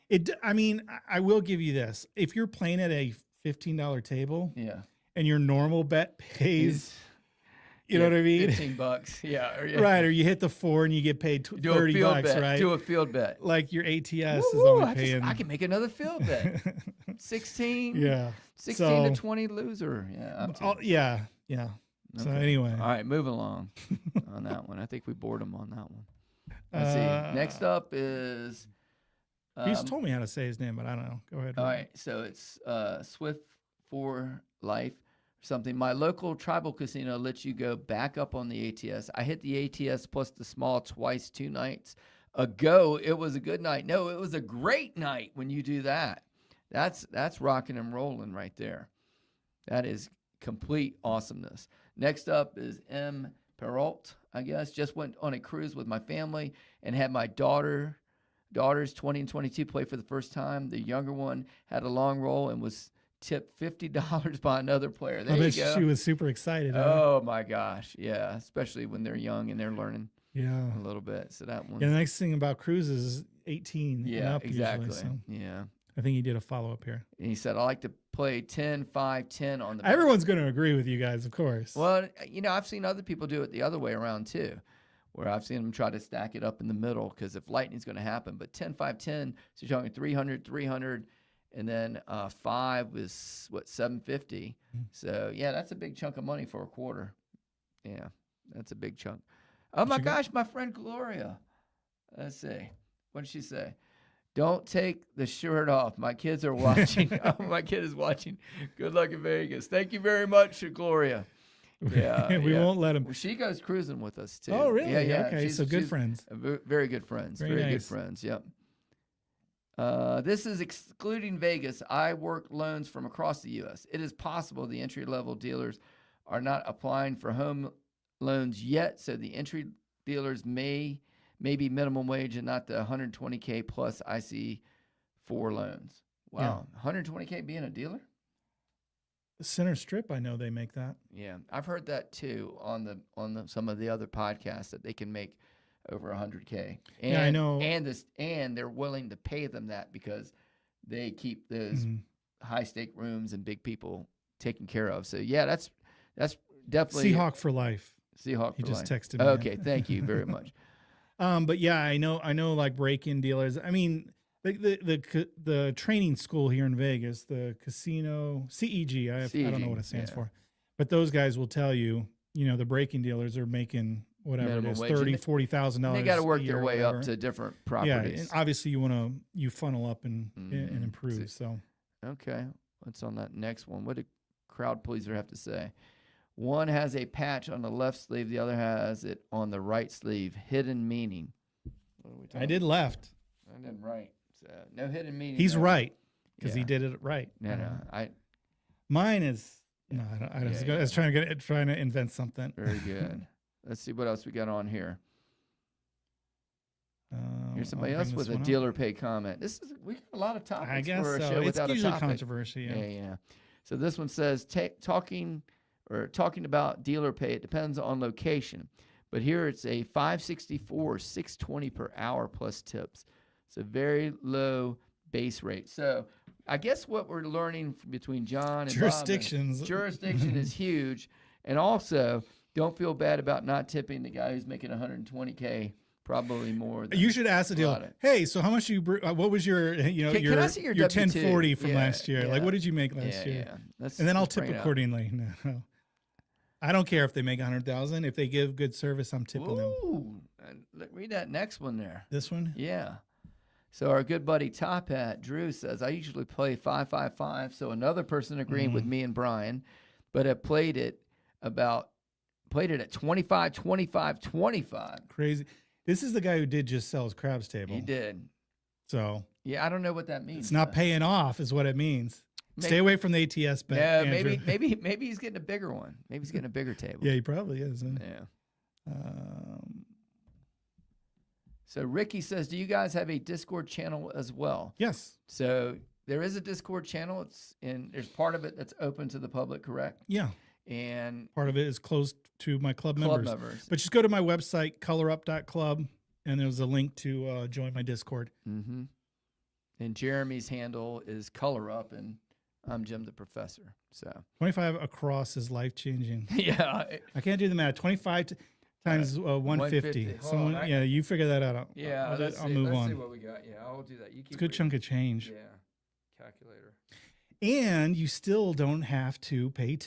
But I will give you this. If you're playing at a $15 table, and your normal bet pays, you know what I mean? $15. Yeah. Right. Or you hit the 4 and you get paid $30, right? Do a field bet. Like your ATS is only paying. I can make another field bet. 16. Yeah. 16 to 20 loser. Yeah. Yeah. So Okay. anyway. All right, moving along on that one. I think we bored him on that one. Let's see. Next up is. He just told me how to say his name, but I don't know. Go ahead. All right, so it's Swift for Life or something. My local tribal casino lets you go back up on the ATS. I hit the ATS plus the small twice 2 nights ago. It was a good night. No, it was a great night when you do that. That's rocking and rolling right there. That is complete awesomeness. Next up is M. Perrault, I guess. Just went on a cruise with my family and had my daughters 20 and 22 play for the first time. The younger one had a long roll and was tipped $50 by another player. There you go. She was super excited. Oh my gosh, yeah, especially when they're young and they're learning a little bit. So that one. Yeah, the nice thing about cruises is 18 and Yeah, up exactly. usually. So Yeah. I think he did a follow-up here. And he said, I like to play 10, 5, 10 on the Everyone's going to agree with you guys, of course. Well, I've seen other people do it the other way around too, where I've seen them try to stack it up in the middle because if lightning's going to happen. But 10, 5, 10, so you're talking 300, and then 5 is, 750. So, yeah, that's a big chunk of money for a quarter. Yeah, that's a big chunk. Oh, my gosh, my friend Gloria. Let's see. What did she say? Don't take the shirt off. My kids are watching. My kid is watching. Good luck in Vegas. Thank you very much, Gloria. Yeah, we won't let him. Well, she goes cruising with us too. Oh, really? Yeah. Okay, so good friends. Very good friends. Very nice. good friends. Yep. This is excluding Vegas. I work loans from across the U.S. It is possible the entry-level dealers are not applying for home loans yet, so the entry dealers may be minimum wage and not the 120K plus IC4 loans. Wow, 120K being a dealer? Center Strip, I know they make that. Yeah, I've heard that too on some of the other podcasts that they can make over 100K. And, Yeah, I know. And they're willing to pay them that because they keep those high stake rooms and big people taken care of. So yeah, that's definitely Seahawk for life. Seahawk. He for just life. texted me. Okay, thank you very much. But yeah, I know like break-in dealers. I mean, the training school here in Vegas, the casino CEG. I don't know what it stands for, but those guys will tell you, the break-in dealers are making whatever Minimum it is, wage. $30,000-$40,000. They got to work a their year, way whatever. up to different Yeah, properties. and obviously you funnel up and improve. So Okay, what's on that next one? What did crowd pleaser have to say? One has a patch on the left sleeve, the other has it on the right sleeve. Hidden meaning. What are we talking I did left. about? I did right. So no hidden meaning. He's there. right because Yeah. he did it right. No, Mine is no. I was trying to invent something. Very good. Let's see what else we got on here. Here's somebody else with a dealer pay comment. We got a lot of topics I guess for a so. show It's without a usually topic. controversy. Yeah. So this one says talking about dealer pay. It depends on location, but here it's a $564, $620 per hour plus tips. It's a very low base rate. So I guess what we're learning between John and Jurisdictions. Bob, jurisdiction is huge, and also don't feel bad about not tipping the guy who's making 120K. Probably more. You should ask the dealer. Hey, so how much what was your Can I see your W2? 1040 from last year? Yeah. Like, what did you make last year? Yeah. And then I'll tip accordingly. No. I don't care if they make 100,000. If they give good service, I'm tipping them. Ooh, read that next one there. This one? Yeah. So our good buddy Top Hat Drew says, I usually play 5-5-5. So another person agreeing with me and Brian, but I played it at 25, 25, 25. Crazy. This is the guy who did just sell his craps table. He did. So yeah, I don't know what that means. It's not paying off, is what it means. Stay away from the ATS bet. Yeah, Andrew. maybe he's getting a bigger one. Maybe he's getting a bigger table. Yeah, he probably is. Yeah. So Ricky says, do you guys have a Discord channel as well? Yes. So there is a Discord channel. There's part of it that's open to the public, correct? Yeah. And part of it is closed to my club members. But just go to my website, colorup.club, and there's a link to join my Discord. Mm-hmm. And Jeremy's handle is Color Up, and I'm Jim the Professor. So 25 across is life changing. Yeah. I can't do the math. 25 times 150. Someone, you figure that out. Yeah, I'll move on. Let's see what we got. Yeah, I'll do that. You keep it's a good chunk of change. Yeah. Calculator. And you still don't have to pay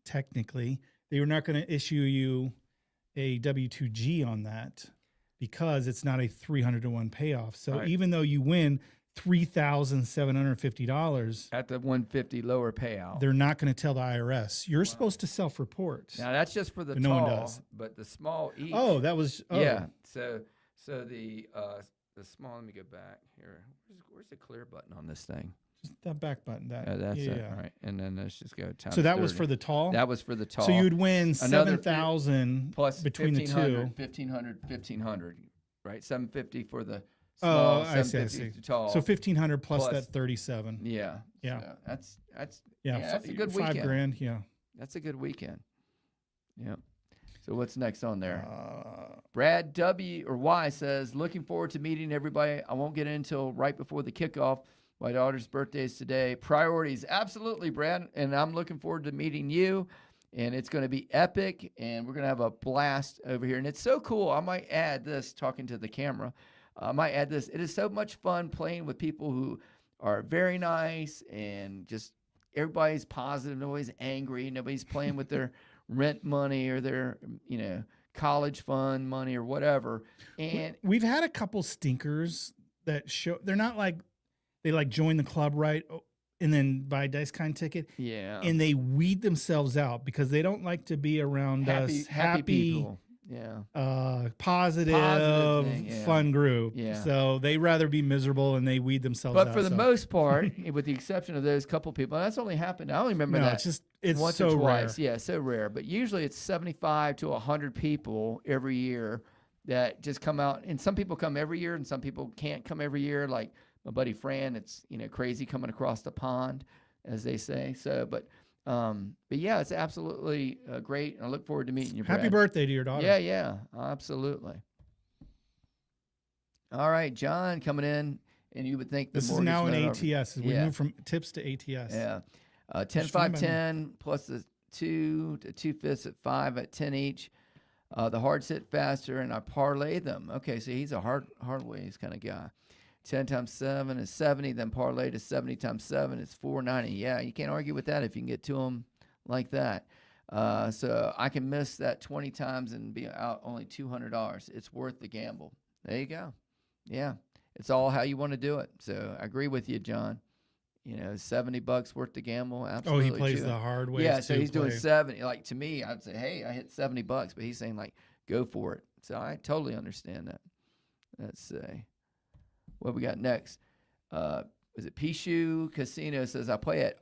technically. They were not going to issue you a W-2G on that because it's not a 300-to-1 payoff. So even though you win $3,750 at the 150 lower payout, they're not going to tell the IRS. You're supposed to self-report. Now that's just for the tall, no one does. But the small each. Yeah. So the small. Let me go back here. Where's the clear button on this thing? Just that back button. That's it. All right, and then let's just go times. So that 30. was for the tall. That was for the tall. So you'd win 7,000 plus between the two. 1,500, right? 750 for the small. I see. Tall. So 1,500 plus that 37. Yeah. Yeah. So that's that's a good weekend. $5,000. Yeah. That's a good weekend. Yeah. So what's next on there? Brad W or Y says, looking forward to meeting everybody. I won't get in until right before the kickoff. My daughter's birthday is today. Priorities, absolutely, Brad. And I'm looking forward to meeting you. And it's going to be epic. And we're going to have a blast over here. And it's so cool. I might add this, talking to the camera. I might add this. It is so much fun playing with people who are very nice and just everybody's positive. Nobody's angry. Nobody's playing with their rent money or their, college fund money or whatever. And we've had a couple stinkers that show they're not like they like join the club right and then buy a dice kind ticket. Yeah. And they weed themselves out because they don't like to be around happy people. positive thing, yeah. fun group. Yeah. So they rather be miserable and they weed themselves But out. for the so. most part, with the exception of those couple people, and that's only happened. I only remember No, that it's once so or twice. rare. Yeah, so rare. But usually it's 75 to 100 people every year that just come out. And some people come every year, and some people can't come every year. Like my buddy Fran, it's crazy coming across the pond, as they say. So, but yeah, it's absolutely great. And I look forward to meeting you, Brad. Happy birthday to your daughter. Yeah, absolutely. All right, John coming in, and you would think This is now an ATS. We moved from tips to ATS. Yeah. 10, 5, 10 plus the 2 to 2/5 at 5 at 10 each. The hard sit faster, and I parlay them. Okay, so he's a hard ways kind of guy. 10 times 7 is 70. Then parlay to 70 times 7 is 490. Yeah, you can't argue with that if you can get to them like that. So I can miss that 20 times and be out only $200. It's worth the gamble. There you go. Yeah, it's all how you want to do it. So I agree with you, John. $70 worth the gamble. Absolutely. Oh, he plays the hard way. Yeah, so he's doing 70. Like to me, I'd say, hey, I hit $70, but he's saying like, go for it. So I totally understand that. Let's see, what we got next. Is it Pishu Casino says I play at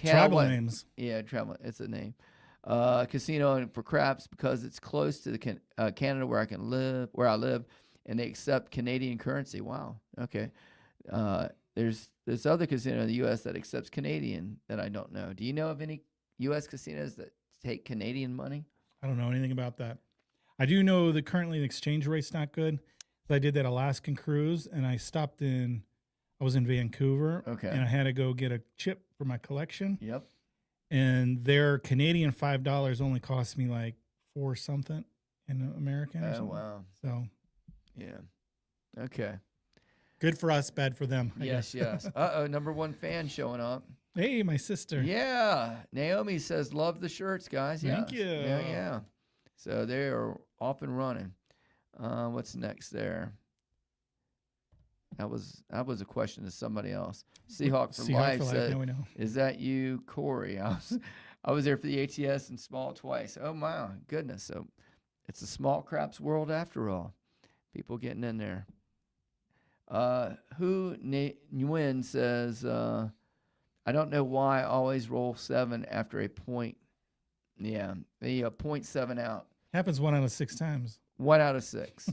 Tribal names. Yeah, travel. It's a name. Casino for craps because it's close to the Canada where I live, and they accept Canadian currency. Wow. Okay. There's this other casino in the U.S. that accepts Canadian that I don't know. Do you know of any U.S. casinos that take Canadian money? I don't know anything about that. I do know that currently the exchange rate's not good. I did that Alaskan cruise, and I was in Vancouver. Okay. And I had to go get a chip for my collection. Yep. And their Canadian $5 only cost me like $4 something in American. Or something. Wow. So. Yeah. Okay. Good for us, bad for them. I guess. Yes. Number one fan showing up. Hey, my sister. Yeah. Naomi says, love the shirts, guys. Thank Yes. you. Yeah. So they are off and running. What's next there? That was a question to somebody else. Seahawk for Life said, now we know. is that you, Corey? I was there for the ATS and small twice. Oh, my goodness. So it's a small craps world after all. People getting in there. Nguyen says, I don't know why I always roll 7 after a point. Yeah, the 0.7 out. Happens 1 out of 6 times. 1 out of 6.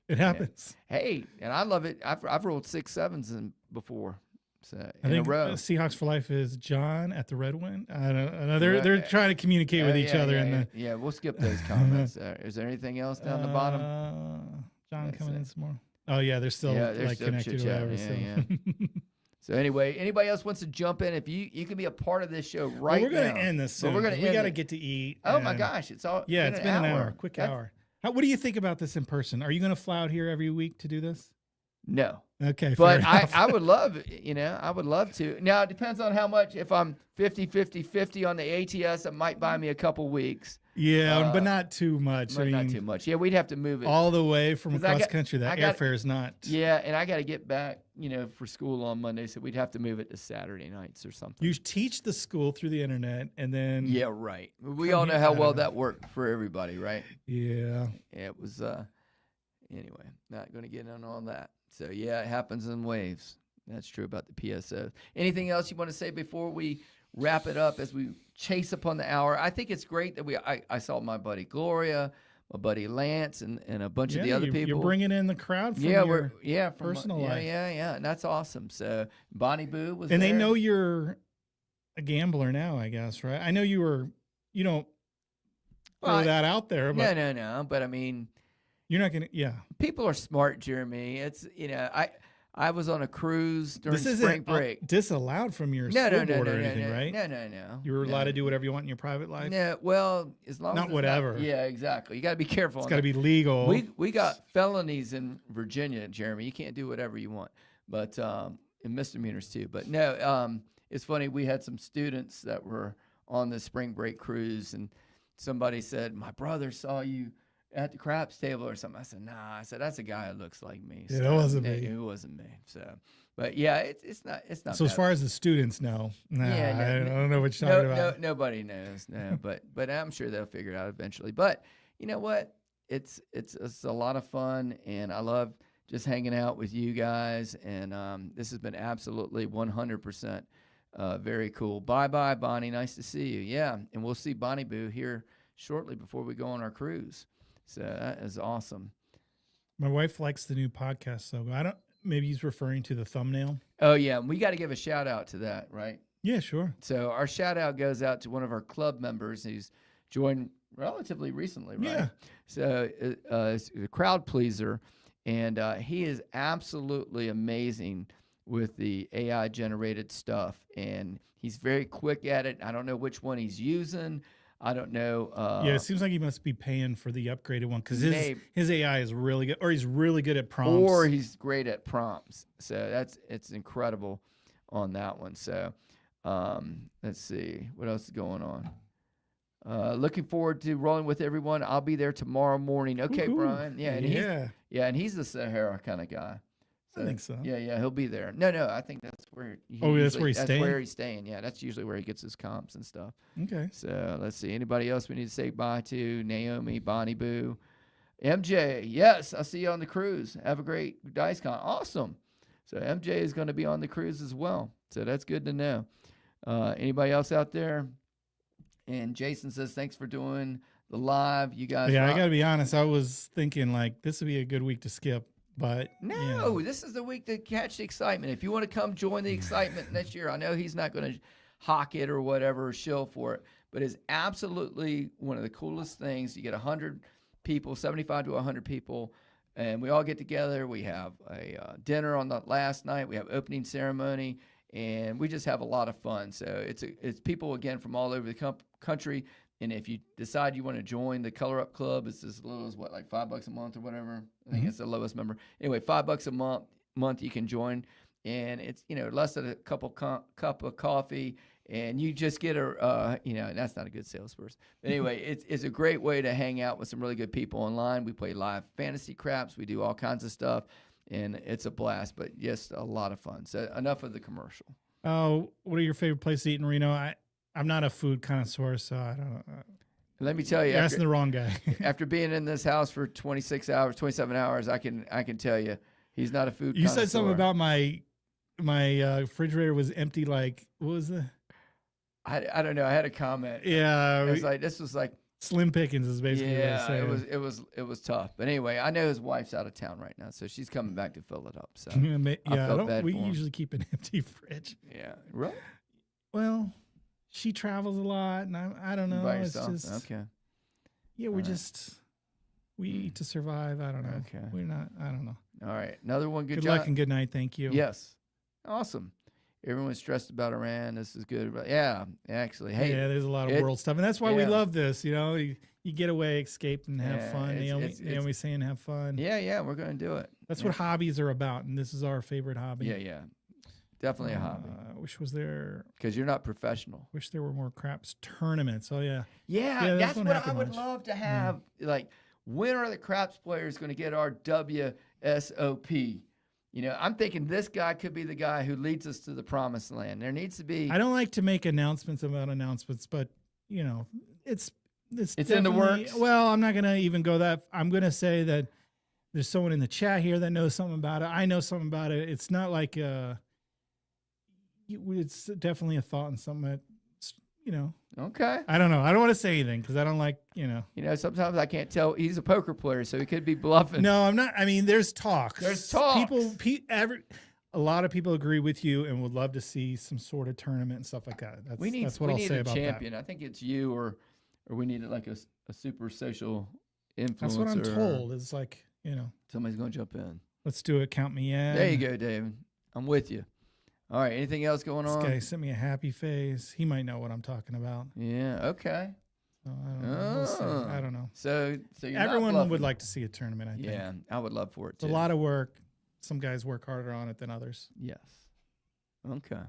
It happens. Yeah. Hey, and I love it. I've rolled 6 7s before. So I think in a row. Seahawks for Life is John at the Red Wing. I don't know. They're trying to communicate with each other. Yeah, we'll skip those comments. Is there anything else down the bottom? John That's coming it. in some more. Oh yeah, they're still they're still connected or whatever. Yeah. So anyway, anybody else wants to jump in? If you can be a part of this show right now. We're going to end this soon. We're gonna we end got to it. get to eat. Oh my gosh, it's all yeah. It's been an hour. Quick That's- hour. What do you think about this in person? Are you going to fly out here every week to do this? No. Okay. But fair enough. I would love, I would love to. Now, it depends on how much. If I'm 50 on the ATS, it might buy me a couple weeks. Yeah, but not too much. But not too much. Yeah, we'd have to move it. All the way from 'Cause I across got- country. That I got- airfare is not. Yeah, and I got to get back, for school on Monday, so we'd have to move it to Saturday nights or something. You teach the school through the internet, and then. Yeah, right. We all know how well that worked for everybody, right? Yeah. It was, anyway, not going to get on all that. So, yeah, it happens in waves. That's true about the PSO. Anything else you want to say before we wrap it up as we chase upon the hour? I think it's great that I saw my buddy Gloria, my buddy Lance, and a bunch of the other people. You're bringing in the crowd from from personal life. Yeah, and that's awesome. So Bonnie Boo was and there. they know you're a gambler now, I guess, right? I know you don't throw that out there, but No. But I mean, you're not going to, yeah. people are smart, Jeremy. It's, I was on a cruise during This spring isn't break. disallowed from your school board or anything, right? No. You were allowed to do whatever you want in your private life? No, well, as long Not as it's whatever. yeah, exactly. You got to be careful. It's on got to that. be legal. We got felonies in Virginia, Jeremy. You can't do whatever you want, but and misdemeanors too. But no, it's funny. We had some students that were on the spring break cruise, and somebody said, "My brother saw you at the craps table or something. I said, nah. I said, that's a guy who looks like me. Yeah, that wasn't me. It wasn't me. So, but yeah, it's not. So as bad. far as the students know, nah, Yeah, I don't know what you're talking about. Nobody knows. No, but I'm sure they'll figure it out eventually. But you know what? It's a lot of fun, and I love just hanging out with you guys. And this has been absolutely 100% very cool. Bye, Bonnie. Nice to see you. Yeah, and we'll see Bonnie Boo here shortly before we go on our cruise. So that is awesome. My wife likes the new podcast, so maybe he's referring to the thumbnail. Oh yeah, we got to give a shout out to that, right? Yeah, sure. So our shout out goes out to one of our club members who's joined relatively recently, right? Yeah. So it's a crowd pleaser, and he is absolutely amazing with the AI generated stuff, and he's very quick at it. I don't know which one he's using. I don't know. Yeah, it seems like he must be paying for the upgraded one because his AI is really good, or he's really good at prompts, or he's great at prompts. So it's incredible on that one. So let's see what else is going on. Looking forward to rolling with everyone. I'll be there tomorrow morning. Okay, Woo-hoo. Brian. Yeah, and yeah. he's the Sahara kind of guy. I think so. Yeah, he'll be there. No, I think that's where. That's where he's staying? That's where he's staying. Yeah, that's usually where he gets his comps and stuff. Okay. So let's see. Anybody else we need to say bye to? Naomi, Bonnie Boo, MJ. Yes, I'll see you on the cruise. Have a great dice con. Awesome. So MJ is going to be on the cruise as well. So that's good to know. Anybody else out there? And Jason says, thanks for doing the live. You guys. Yeah, rock. I got to be honest. I was thinking like this would be a good week to skip. But no, this is the week to catch the excitement. If you want to come join the excitement next year, I know he's not going to hawk it or whatever, or shill for it, but it's absolutely one of the coolest things. You get 100 people, 75 to 100 people, and we all get together. We have a dinner on the last night. We have opening ceremony, and we just have a lot of fun. So it's people, again, from all over the country. And if you decide you want to join the Color Up Club, it's as little as what, like $5 a month or whatever. I think it's the lowest member. Anyway, $5 a month you can join, and it's less than a cup of coffee, and you just get that's not a good salesperson. But anyway, it's a great way to hang out with some really good people online. We play live fantasy craps. We do all kinds of stuff, and it's a blast. But just a lot of fun. So enough of the commercial. Oh, what are your favorite places to eat in Reno? I'm not a food connoisseur, so I don't know. Let me tell you, you're asking the wrong guy. After being in this house for 27 hours, I can tell you, he's not a food You connoisseur. said something about my refrigerator was empty. Like, what was the? I don't know. I had a comment. Yeah, this was like slim pickings is basically what I was saying. It was tough. But anyway, I know his wife's out of town right now, so she's coming back to fill it up. So we usually keep an empty fridge. Yeah, really? Well, she travels a lot, and I don't know. By it's yourself? just Okay. Yeah, we eat to survive. I don't know. Okay. We're not. I don't know. All right, another one. Good luck and good night. Thank you. Yes, awesome. Everyone's stressed about Iran. This is good. Yeah, actually. Hey, yeah, there's a lot of world stuff, and that's why we love this. You get away, escape, and have fun. Naomi's saying have fun. Yeah, we're going to do it. That's what hobbies are about, and this is our favorite hobby. Yeah. Definitely a hobby. Wish was there. Because you're not professional. Wish there were more craps tournaments. Oh, yeah. Yeah, that's what I would love to have. Yeah. Like, when are the craps players going to get our WSOP? I'm thinking this guy could be the guy who leads us to the promised land. There needs to be. I don't like to make announcements about announcements, but, it's in the works. Well, I'm not going to even go that. I'm going to say that there's someone in the chat here that knows something about it. I know something about it. It's not like it's definitely a thought and something that, Okay. I don't know. I don't want to say anything because I don't like, sometimes I can't tell. He's a poker player, so he could be bluffing. No, I'm not. I mean, there's talks. There's talks. A lot of people agree with you and would love to see some sort of tournament and stuff like that. That's what I'll say about champion. that. I think it's you or we need like a super social influencer. That's what I'm told. It's like, somebody's going to jump in. Let's do it. Count me in. There you go, David. I'm with you. All right. Anything else going on? This guy sent me a happy face. He might know what I'm talking about. Yeah. Okay. So I don't know. We'll see. I don't know. So everyone would like to see a tournament. I think. Yeah, I would love for it too. It's a lot of work. Some guys work harder on it than others. Yes. Okay.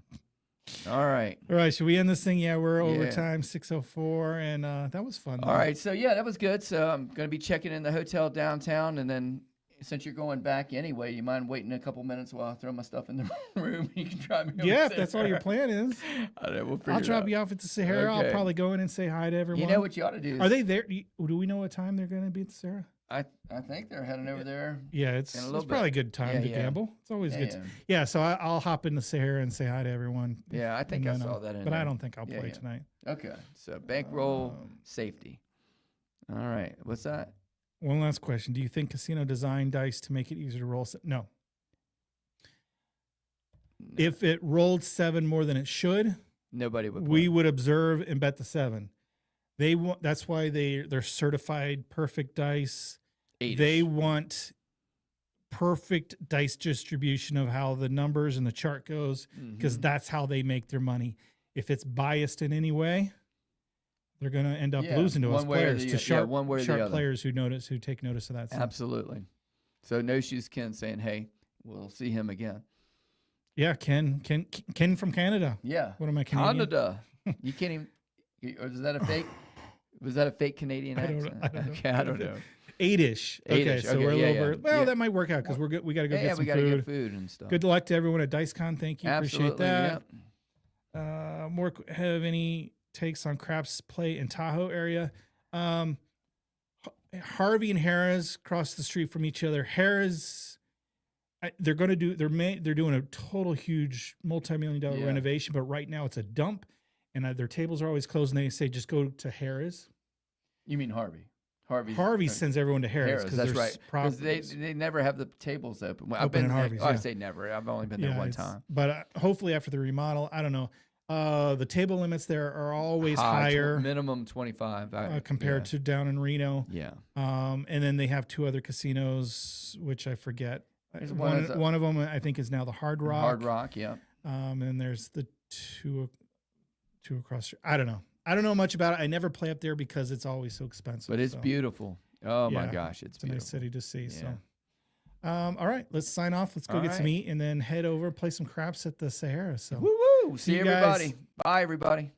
All right. All right, should we end this thing? Yeah, we're Yeah. overtime, 6:04, and that was fun. All right. So yeah, that was good. So I'm gonna be checking in the hotel downtown, and then since you're going back anyway, you mind waiting a couple minutes while I throw my stuff in the room? You can drive me. Yeah, if that's all your plan is. I know, we'll figure I'll it drop out. you off at the Sahara. Okay. I'll probably go in and say hi to everyone. You know what you ought to do? Are they there? Do we know what time they're going to be at the Sahara? I think they're heading over there. Yeah, it's In a little probably a bit. good time Yeah, to yeah. gamble. It's always Yeah, good. yeah. Yeah, so I'll hop in the Sahara and say hi to everyone. Yeah, I think and I then, saw that in but there. I don't think I'll Yeah, play yeah. tonight. Okay. So bankroll Um, safety. All right. What's that? One last question. Do you think casino designed dice to make it easier to roll? No. If it rolled 7 more than it should, Nobody would. we play. would observe and bet the 7. They want. That's why they're certified perfect dice. Eight-ish. They want perfect dice distribution of how the numbers and the chart goes, because Mhm. that's how they make their money. If it's biased in any way, they're going to end up Yeah, losing to us one way or players, the- to yeah, sharp, one way or the sharp other. players who take notice of that stuff. Absolutely. So no shoes Ken saying, "Hey, we'll see him again." Yeah, Ken from Canada. Yeah. What am I, Canadian? Canada. You can't even. Or is that a fake? Was that a fake Canadian I don't accent? know. I don't know. Okay, I don't know. 8-ish. Okay, 8-ish. so Okay, we're a yeah, little yeah. over. Well, Yeah. that might work out because we got to go Yeah, get some we gotta food. get food and stuff. Good luck to everyone at DiceCon. Thank you. Absolutely. Appreciate that. Yep. Have any takes on craps play in Tahoe area? Harvey and Harrah's across the street from each other. Harrah's, they're going to do. They're doing a total huge multi-million-dollar Yeah. renovation, but right now it's a dump, and their tables are always closed. And they say just go to Harrah's. You mean Harvey? Harvey. Harvey sends everyone to Harrah's because That's there's right. Because problems. they never have the tables open. Well, I've Open been at Harvey's, I yeah. say never. I've only been there one it's- time. But hopefully after the remodel, I don't know. The table limits there are always High, higher minimum 25 compared to down in Reno. Yeah. And then they have 2 other casinos, which I forget. There's one that's One of them I think is now the Hard Rock. Hard Rock. Yeah. And there's the two across. I don't know. I don't know much about it. I never play up there because it's always so expensive. But it's so beautiful. Oh my yeah, gosh, it's It's a nice beautiful. city to see. Yeah. So, all right, let's sign off. Let's go All get some right. eat and then head over, play some craps at the Sahara. So. Woo woo! See you guys. everybody. Bye everybody.